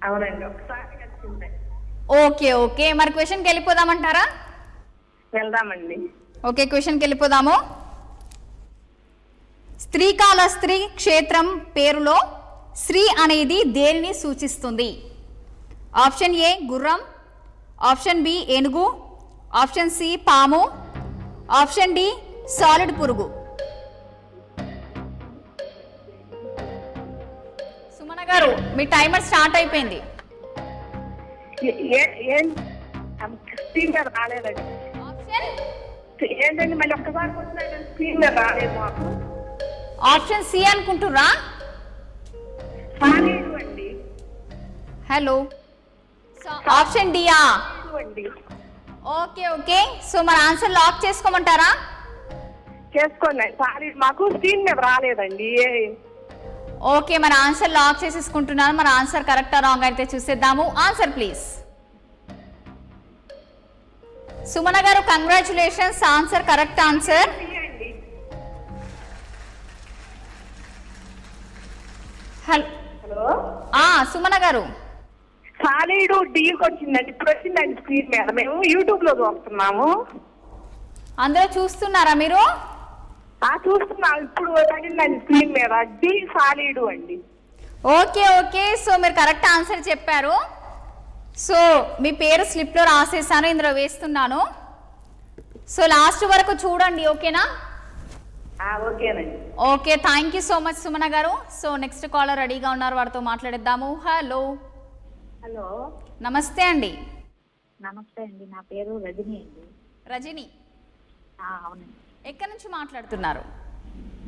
అవునండి, ఒకసారి కలిసిందే. ఓకే ఓకే, మరి క్వశ్చన్కి వెళ్ళిపోదామంటారా? వెళ్దామండి. ఓకే, క్వశ్చన్కి వెళ్ళిపోదాము. స్త్రీకాళహస్తి క్షేత్రం పేరులో శ్రీ అనేది దేనిని సూచిస్తుంది? ఆప్షన్ ఏ గుర్రం, ఆప్షన్ బి ఏనుగు, ఆప్షన్ సి పాము, ఆప్షన్ డి సాలిడ్ పురుగు. సుమన గారు, మీ టైమర్ స్టార్ట్ అయిపోయింది. స్క్రీన్ మీద రాలేదండి. ఆప్షన్ ఏంటండి, మళ్ళీ ఒక్కసారి వచ్చినా స్క్రీన్ మీద రాలేదు మాకు. ఆప్షన్ సి అనుకుంటుర్రా? రాలేదు అండి. హలో, ఆప్షన్ డియా? అండి. ఓకే ఓకే, సో మన ఆన్సర్ లాక్ చేసుకోమంటారా? చేసుకోండి. సారీ, మాకు స్క్రీన్ మీద రాలేదండి. ఓకే, మన ఆన్సర్ లాక్ చేసేసుకుంటున్నాను. మన ఆన్సర్ కరెక్టా రాంగ్ అయితే చూసేద్దాము. Answer please. Sumana garu congratulations, answer correct answer. Hello, Sumana garu, సాలీడు డీకి వచ్చిందండి. ఇప్పుడు వచ్చిందండి స్క్రీన్ మీద. మేము యూట్యూబ్ లో చూస్తున్నాము. అందరూ చూస్తున్నారా మీరు? చూస్తున్నాం. ఇప్పుడు తగిలిందండి స్క్రీన్ మీద. డి సాలీడు అండి. ఓకే ఓకే, సో మీరు కరెక్ట్ ఆన్సర్ చెప్పారు. సో మీ పేరు స్లిప్లో రాసేసాను, ఇందులో వేస్తున్నాను. సో లాస్ట్ వరకు చూడండి, ఓకేనా? ఓకేనండి. Okay, thank you so much Sumana garu. So next caller రెడీగా ఉన్నారు, వారితో మాట్లాడిద్దాము. హలో హలో, నమస్తే అండి. నమస్తే అండి. నా పేరు రజని అండి. రజని, అవునండి. ఎక్కడి నుంచి మాట్లాడుతున్నారు?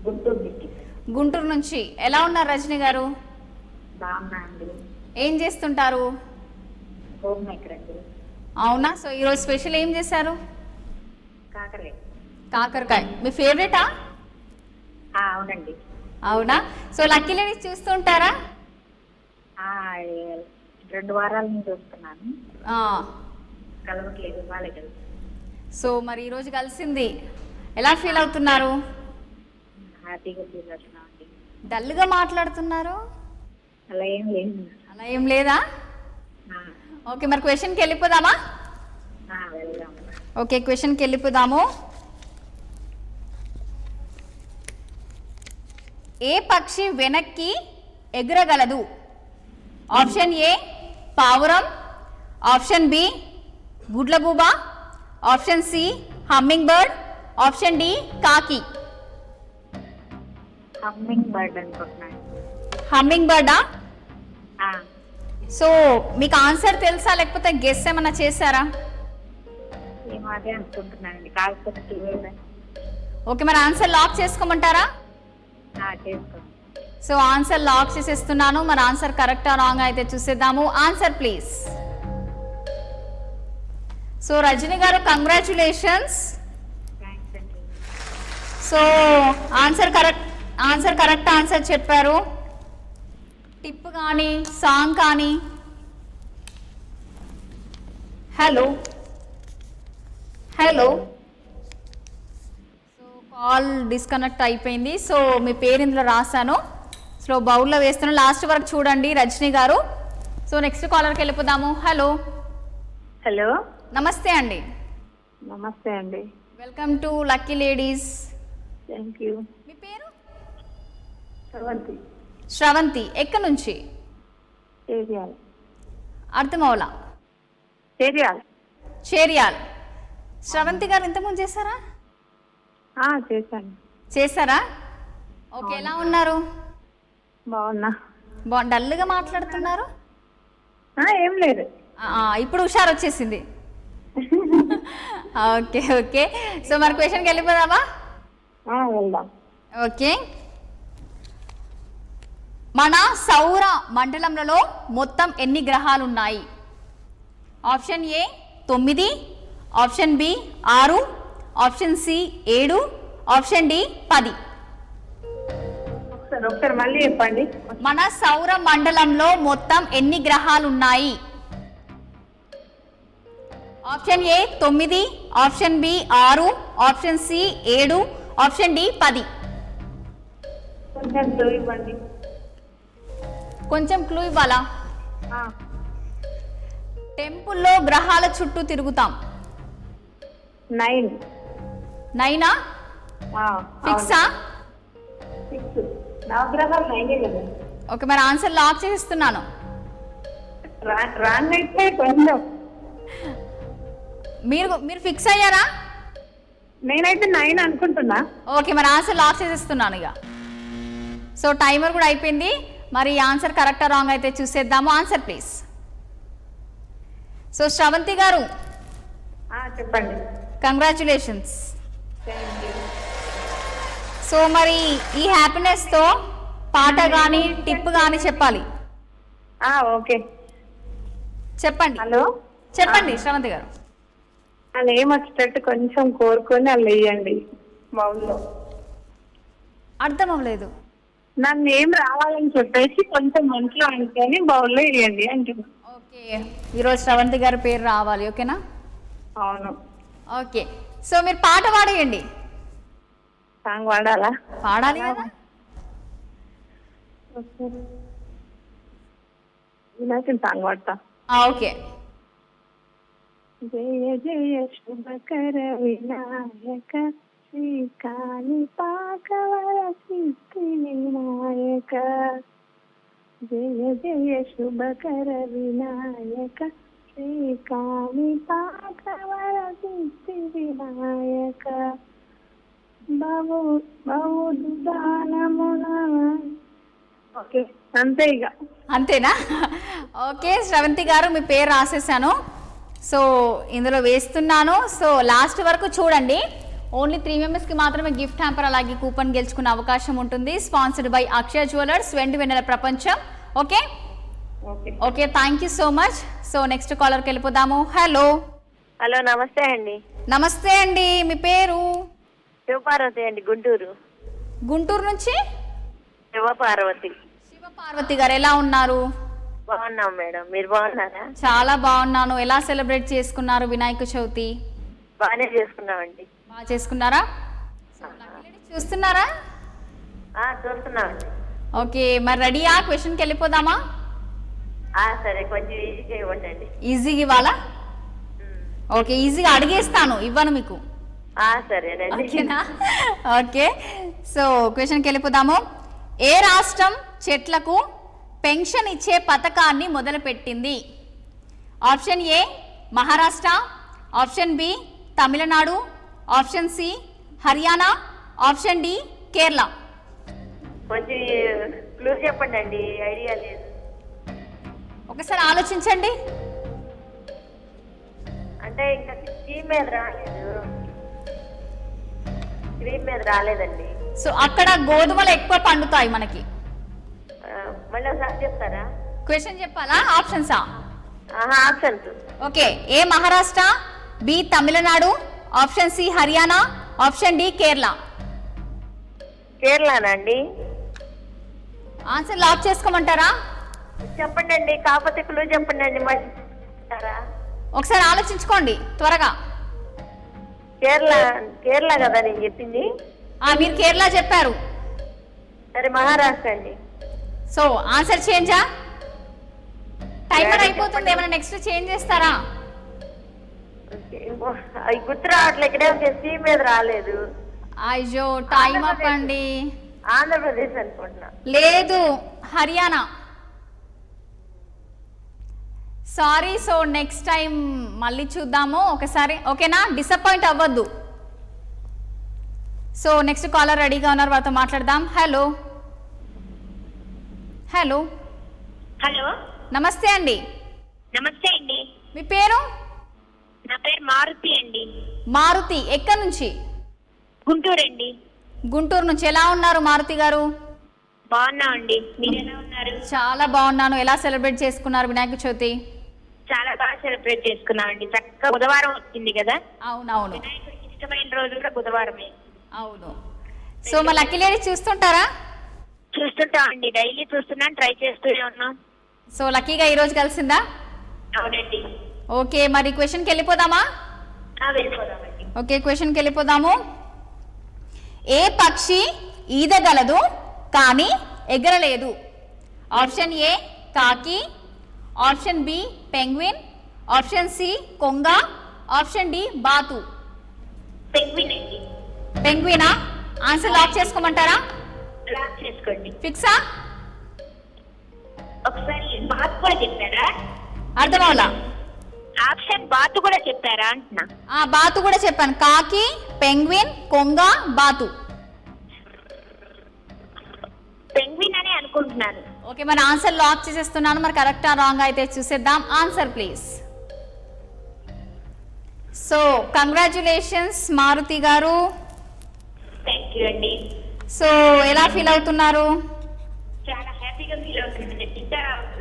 గుంటూరు డిస్ట్రిక్ట్. గుంటూరు నుంచి. ఎలా ఉన్నారు రజని గారు? బాగున్నా అండి. ఏం చేస్తుంటారు? హోమ్ మేకర్ అండి. అవునా, సో ఈరోజు స్పెషల్ ఏం చేశారు? కాకరే. కాకరకాయ మీ ఫేవరెటా? అవునండి. అవునా, సో లక్కీ లేడీస్ చూస్తుంటారా? 2 వారాల నుంచి వస్తున్నాను. కలవట్లేదు, వాళ్ళే కలిసి. సో మరి ఈరోజు కలిసింది, ఎలా ఫీల్ అవుతున్నారు? హ్యాపీగా ఫీల్ అవుతున్నాం అండి. డల్గా మాట్లాడుతున్నారు. అలా ఏం లేదు. అలా ఏం లేదా? ఓకే, మరి క్వశ్చన్కి వెళ్ళిపోదామా? వెళ్దాం. ఓకే, క్వశ్చన్కి వెళ్ళిపోదాము. ఏ పక్షి వెనక్కి ఎగురగలదు? ఆప్షన్ ఏ పావురం, ఆప్షన్ బి గుడ్లగూబ, option C humming bird, option D కాకి. హమ్మింగ్ బర్డ్ అనుకుంటున్నాను. హమ్మింగ్ బర్డా? సో మీకు ఆన్సర్ తెలుసా లేకపోతే గెస్ ఏమన్నా చేశారా? ఏమో అదే అనుకుంటున్నానండి. కాకపోతే 12 ఓకే, మరి ఆన్సర్ లాక్ చేసుకోమంటారా? చేసుకోండి. సో ఆన్సర్ లాక్ చేసేస్తున్నాను. మరి ఆన్సర్ కరెక్టా రాంగ్ అయితే చూసేద్దాము. Answer please. సో రజని గారు కంగ్రాచులేషన్స్. థ్యాంక్స్ అండి. సో ఆన్సర్ కరెక్ట్ ఆన్సర్ చెప్పారు. టిప్ కానీ సాంగ్ కానీ. Hello hello. So call disconnect అయిపోయింది. సో మీ పేరు ఇందులో రాశాను. సో బౌల్లో వేస్తున్నాను. లాస్ట్ వరకు చూడండి రజని గారు. సో నెక్స్ట్ కాలర్కి వెళ్ళిపోదాము. హలో హలో, నమస్తే అండి. నమస్తే అండి. Welcome to lucky ladies. Thank you. మీ పేరు? శ్రవంతి. శ్రవంతి. ఎక్కడి నుంచి? చేరియాల్. అర్థమవులా? చేరియాల్. చేరియాల్. శ్రవంతి గారు ఇంతకుముందు చేశారా? చేశారా? ఓకే, ఎలా ఉన్నారు? బాగున్నా. డల్గా మాట్లాడుతున్నారు. ఏం లేదు, ఇప్పుడు హుషారు వచ్చేసింది. Okay okay. సో మరి క్వశ్చన్కి వెళ్ళిపోదామా? వెళ్దాం. ఓకే. మన సౌర మండలంలో మొత్తం ఎన్ని గ్రహాలు ఉన్నాయి? Option A 9, option B 6, option C 7, option D 10. ఒకసారి మళ్ళీ చెప్పండి. మన సౌర మండలంలో మొత్తం ఎన్ని గ్రహాలు ఉన్నాయి? Option A 9, option B 6, option C 7, option D 10. కొంచెం క్లూ ఇవ్వండి. కొంచెం క్లూ ఇవ్వాలా? టెంపుల్లో గ్రహాల చుట్టూ తిరుగుతాం. 9. 9ఆ? ఫిక్సా? 6. నవగ్రహాలు 9 కదా. ఓకే, మరి ఆన్సర్ లాక్ చేస్తున్నాను. రాంగ్ అయితే కొంచెం. మీరు ఫిక్స్ అయ్యారా? నేనైతే 9 అనుకుంటున్నా. ఓకే, మరి ఆన్సర్ లాక్ చేసేస్తున్నాను ఇక. సో టైమర్ కూడా అయిపోయింది. మరి ఆన్సర్ కరెక్టా రాంగ్ అయితే చూసేద్దాము. Answer please. సో శ్రవంతి గారు చెప్పండి. కంగ్రాచులేషన్స్. సో మరి ఈ హ్యాపీనెస్తో పాట కానీ టిప్ కానీ చెప్పాలి. ఓకే, చెప్పండి. హలో, చెప్పండి శ్రవంతి గారు. అలా ఏమొచ్చేటట్టు కొంచెం కోరుకొని అలా వేయండి బౌల్లో. అర్థం అవ్వలేదు. నన్ను ఏం రావాలని చెప్పేసి కొంచెం మంచిగా అనుకొని బౌల్లో వేయండి అంటున్నా. ఓకే, ఈరోజు శ్రవంతి గారి పేరు రావాలి. ఓకేనా? అవును. ఓకే, సో మీరు పాట పాడేయండి. సాంగ్ పాడాలా? పాడాలి కదా. వినాయకుని సాంగ్ పాడతా. ఓకే. జయ జయ శుభకర వినాయక శ్రీకాళి పాకవర సిద్ధి వినాయక. జయ జయ శుభకర వినాయక శ్రీకాళి పాకవర సిద్ధి వినాయక. ఓకే, అంతే ఇక. అంతేనా? ఓకే శ్రవంతి గారు, మీ పేరు రాసేసాను. సో ఇందులో వేస్తున్నాను. సో లాస్ట్ వరకు చూడండి. ఓన్లీ 3 మెంబర్స్కి మాత్రమే గిఫ్ట్ హ్యాంపర్ అలాగే కూపన్ గెలుచుకునే అవకాశం ఉంటుంది. స్పాన్సర్డ్ బై అక్షయ జ్యువెలర్స్, వెండి వెన్నెల ప్రపంచం. Okay okay, thank you so much. So next కాలర్కి వెళ్ళిపోదాము. హలో హలో, నమస్తే అండి. నమస్తే అండి. మీ పేరు? శివపార్వతి అండి, గుంటూరు. గుంటూరు నుంచి శివపార్వతి. శివపార్వతి గారు ఎలా ఉన్నారు? బాగున్నాం మేడం, మీరు బాగున్నారా? చాలా బాగున్నాను. ఎలా సెలబ్రేట్ చేసుకున్నారు వినాయక చవితి? బాగానే చేసుకున్నామండి. బాగా చేసుకున్నారా? చూస్తున్నారా? చూస్తున్నామండి. ఓకే, మరి రెడీయా? క్వశ్చన్కి వెళ్ళిపోదామా? సరే, కొంచెం ఈజీగా ఇవ్వండి. ఈజీగా ఇవ్వాలా? ఓకే, ఈజీగా అడిగేస్తాను, ఇవ్వను మీకు. సరేనండి. ఓకేనా? ఓకే, సో క్వశ్చన్కి వెళ్ళిపోదాము. ఏ రాష్ట్రం చెట్లకు పెన్షన్ ఇచ్చే పథకాన్ని మొదలుపెట్టింది? Option A Maharashtra, option B Tamil Nadu, option C Haryana, option D Kerala. కొంచెం క్లూ చెప్పండి అండి, ఐడియా లేదు. ఒకసారి ఆలోచించండి. అంటే ఇంకా స్క్రీన్ మీద రాలేదు. స్క్రీన్ మీద రాలేదండి. సో అక్కడ గోధుమలు ఎక్కువ పండుతాయి మనకి. మళ్ళీ ఒకసారి చెప్తారా? క్వశ్చన్ చెప్పాలా, ఆప్షన్సా? Options. Okay. A Maharashtra, B Tamil Nadu, option C Haryana, option D Kerala. కేరళనా అండి? ఆన్సర్ లాక్ చేసుకోమంటారా? చెప్పండి అండి, కాకపోతే క్లూ చెప్పండి అండి. మరి ఒకసారి ఆలోచించుకోండి త్వరగా. కేరళ కదా నేను చెప్పింది. మీరు కేరళ చెప్పారు. సరే మహారాష్ట్ర అండి. So answer చేంజా? టైమర్ అయిపోతుంది, ఏమైనా నెక్స్ట్ చేంజ్ చేస్తారా? అవి గుర్తు రావట్లేదు. ఇక్కడే స్క్రీన్ మీద రాలేదు. అయ్యో టైం అప్ అండి. ఆంధ్రప్రదేశ్ అనుకుంటున్నా. లేదు, Haryana. Sorry. So next time మళ్ళీ చూద్దాము ఒకసారి, ఓకేనా? డిసప్పాయింట్ అవ్వద్దు. సో నెక్స్ట్ కాలర్ రెడీగా ఉన్నారు, వారితో మాట్లాడదాం. హలో హలో హలో, నమస్తే అండి. నమస్తే అండి. మీ పేరు? నా పేరు మారుతి అండి. మారుతి. ఎక్కడి నుంచి? గుంటూరు అండి. గుంటూరు నుంచి. ఎలా ఉన్నారు మారుతి గారు? బాగున్నా అండి, మీరు ఎలా ఉన్నారు? చాలా బాగున్నాను. ఎలా సెలబ్రేట్ చేసుకున్నారు వినాయక చవితి? చాలా బాగా సెలబ్రేట్ చేసుకున్నాం అండి. చక్కగా బుధవారం వచ్చింది కదా. అవునవును, వినాయకుడికి ఇష్టమైన రోజు కూడా బుధవారమే. అవును. సో మా లక్కీ లేడీ చూస్తుంటారా? చూస్తుంటాం అండి, డైలీ చూస్తున్నాం, ట్రై చేస్తూనే ఉన్నాం. సో లక్కీగా ఈరోజు కలిసిందా? అవునండి. ఓకే, మరి క్వశ్చన్కి వెళ్ళిపోదామా? వెళ్ళిపోదామండి. ఓకే, క్వశ్చన్కి వెళ్ళిపోదాము. ఏ పక్షి ఈదగలదు కానీ ఎగరలేదు? ఆప్షన్ ఏ కాకి, option B penguin, option C కొంగ, ఆప్షన్ డి బాతు. పెంగ్విన్ అండి. పెంగ్వినా? ఆన్సర్ లాక్ చేసుకోమంటారా? లాక్ చేసుకోండి. ఫిక్సా? ఒకసారి బాతు కూడా చెప్పారా? అర్థం అవలా? ఆప్షన్ బాతు కూడా చెప్పారా అంటున్నా. బాతు కూడా చెప్పాను. కాకి, పెంగ్విన్, కొంగ, బాతు. పెంగ్విన్ అని అనుకుంటున్నాను. ఓకే, మరి ఆన్సర్ లాక్ చేసేస్తున్నాను. మరి కరెక్టా రాంగ్ అయితే చూసేద్దాం. Answer please. So congratulations Maruti గారు. థ్యాంక్ యూ అండి. సో ఎలా ఫీల్ అవుతున్నారు? చాలా హ్యాపీగా ఫీల్ అవుతుంది.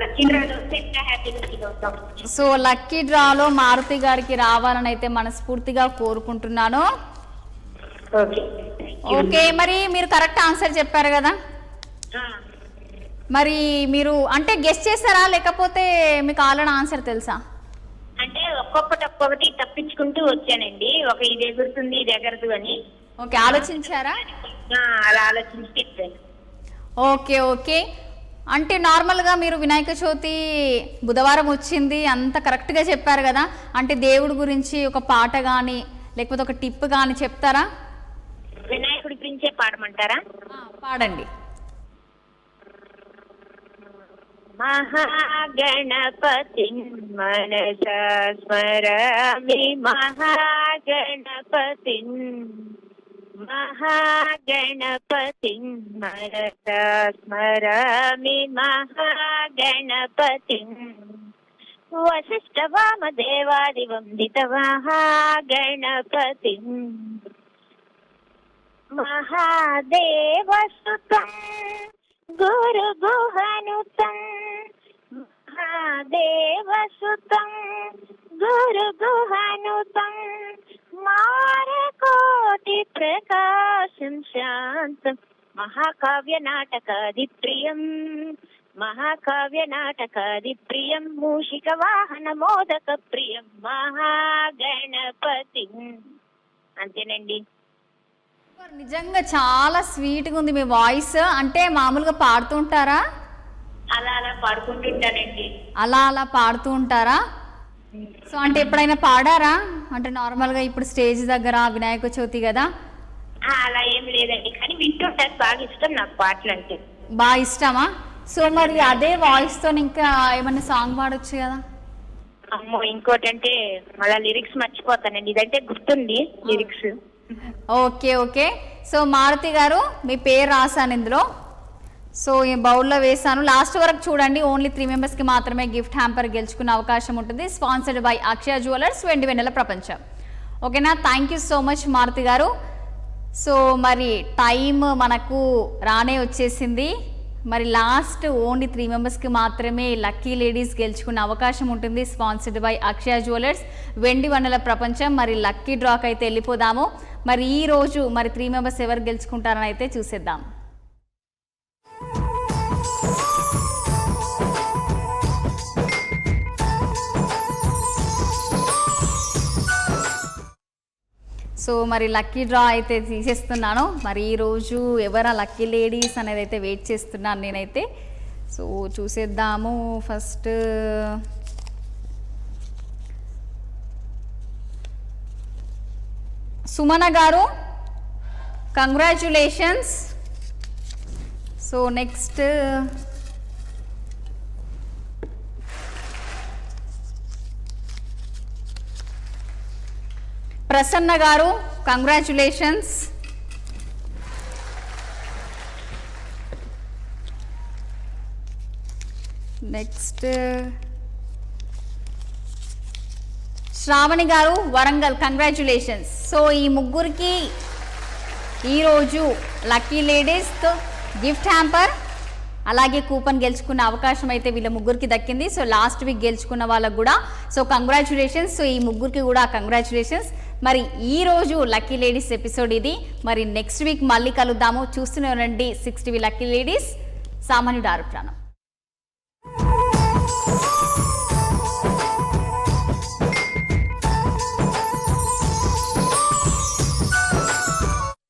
లక్కీ డ్రాలో వస్తే ఇంకా హ్యాపీగా ఫీల్ అవుతాం. సో లక్కీ డ్రాలో మారుతి గారికి రావాలని అయితే మనస్ఫూర్తిగా కోరుకుంటున్నాను. ఓకే. ఓకే, మరి మీరు కరెక్ట్ ఆన్సర్ చెప్పారు కదా, మరి మీరు అంటే గెస్ చేస్తారా లేకపోతే మీకు ఆల్రెడీ ఆన్సర్ తెలుసా? అంటే ఒక్కొక్కటి తప్పించుకుంటూ వచ్చానండి. ఒక ఇది ఎగురుతుంది, ఇది ఎగరదు అని. ఓకే, ఆలోచించారా? అలా ఆలోచించి చెప్పాను. Okay okay. అంటే నార్మల్గా మీరు వినాయక చవితి బుధవారం వచ్చింది అంత కరెక్ట్గా చెప్పారు కదా, అంటే దేవుడి గురించి ఒక పాట కానీ లేకపోతే ఒక టిప్ కానీ చెప్తారా? వినాయకుడి గురించే పాడమంటారా? పాడండి. మహాగణపతి మనసా స్మరామి, మహాగణపతి మహాగణపతి మనసా స్మరామి, మహాగణపతి వశిష్ఠ వామదేవాది వందిత మహాగణపతి మహాదేవసుతం గురు గుహనుతం, మహాదేవసుతం గురు గుహనుతం మారకోటి ప్రకాశం శాంతం మహాకావ్య నాటకాది ప్రియం, మహాకావ్య నాటకాది ప్రియం మూషిక వాహన మోదక ప్రియం మహాగణపతి. అంతేనండి. నిజంగా చాలా స్వీట్గా ఉంది మీ వాయిస్. అంటే మామూలుగా పాడుతూ ఉంటారా? అలా అలా పాడుకుంటుంటానండి. అలా అలా పాడుతూ ఉంటారా? సో అంటే ఎప్పుడైనా పాడారా? అంటే నార్మల్గా ఇప్పుడు స్టేజ్ దగ్గర వినాయక చవితి కదా. అలా ఏమి లేదండి, కానీ వింటుంటారు. బాగా ఇష్టం నాకు పాటలు అంటే. బాగా ఇష్టమా? సో మరి అదే వాయిస్తో ఇంకా ఏమన్నా సాంగ్ పాడొచ్చు కదా? అమ్మో, ఇంకోటి అంటే మళ్ళీ లిరిక్స్ మర్చిపోతానండి. ఇదంటే గుర్తుంది lyrics. Okay okay. So Maruti గారు మీ పేరు రాశాను ఇందులో. సో ఈ బౌల్లో వేసాను. లాస్ట్ వరకు చూడండి. ఓన్లీ 3 మెంబర్స్కి మాత్రమే గిఫ్ట్ హ్యాంపర్ గెలుచుకునే అవకాశం ఉంటుంది. స్పాన్సర్డ్ బై అక్షయ జ్యువెలర్స్, వెండి వెన్నెల ప్రపంచం. ఓకేనా, thank you so much Maruti గారు. సో మరి టైం మనకు రానే వచ్చేసింది. మరి లాస్ట్ ఓన్లీ 3 మెంబర్స్కి మాత్రమే లక్కీ లేడీస్ గెలుచుకునే అవకాశం ఉంటుంది. స్పాన్సర్డ్ బై అక్షయ జ్యువెలర్స్, వెండి వన్నెల ప్రపంచం. మరి లక్కీ డ్రాక్ అయితే వెళ్ళిపోదాము. మరి ఈ రోజు మరి 3 మెంబర్స్ ఎవరు గెలుచుకుంటారని అయితే చూసేద్దాం. సో మరి లక్కీ డ్రా అయితే తీసేస్తున్నాను. మరి ఈరోజు ఎవరా లక్కీ లేడీస్ అనేది అయితే వెయిట్ చేస్తున్నాను నేనైతే. సో చూసేద్దాము. ఫస్ట్ సుమన గారు, కంగ్రాచ్యులేషన్స్. సో నెక్స్ట్ ప్రసన్న గారు, కంగ్రాచ్యులేషన్స్. నెక్స్ట్ శ్రావణి గారు, వరంగల్, కంగ్రాచ్యులేషన్స్. సో ఈ ముగ్గురికి ఈరోజు లక్కీ లేడీస్తో గిఫ్ట్ హ్యాంపర్ అలాగే కూపన్ గెలుచుకున్న అవకాశం అయితే వీళ్ళ ముగ్గురికి దక్కింది. సో లాస్ట్ వీక్ గెలుచుకున్న వాళ్ళకు కూడా సో కంగ్రాచ్యులేషన్స్. సో ఈ ముగ్గురికి కూడా కంగ్రాచ్యులేషన్స్. మరి ఈ రోజు లక్కీ లేడీస్ ఎపిసోడ్ ఇది. మరి నెక్స్ట్ వీక్ మళ్ళీ కలుద్దాము. చూస్తూనే ఉండండి 6 టీవీ లక్కీ లేడీస్. సామాన్యుడు ఆరు ప్రాణం.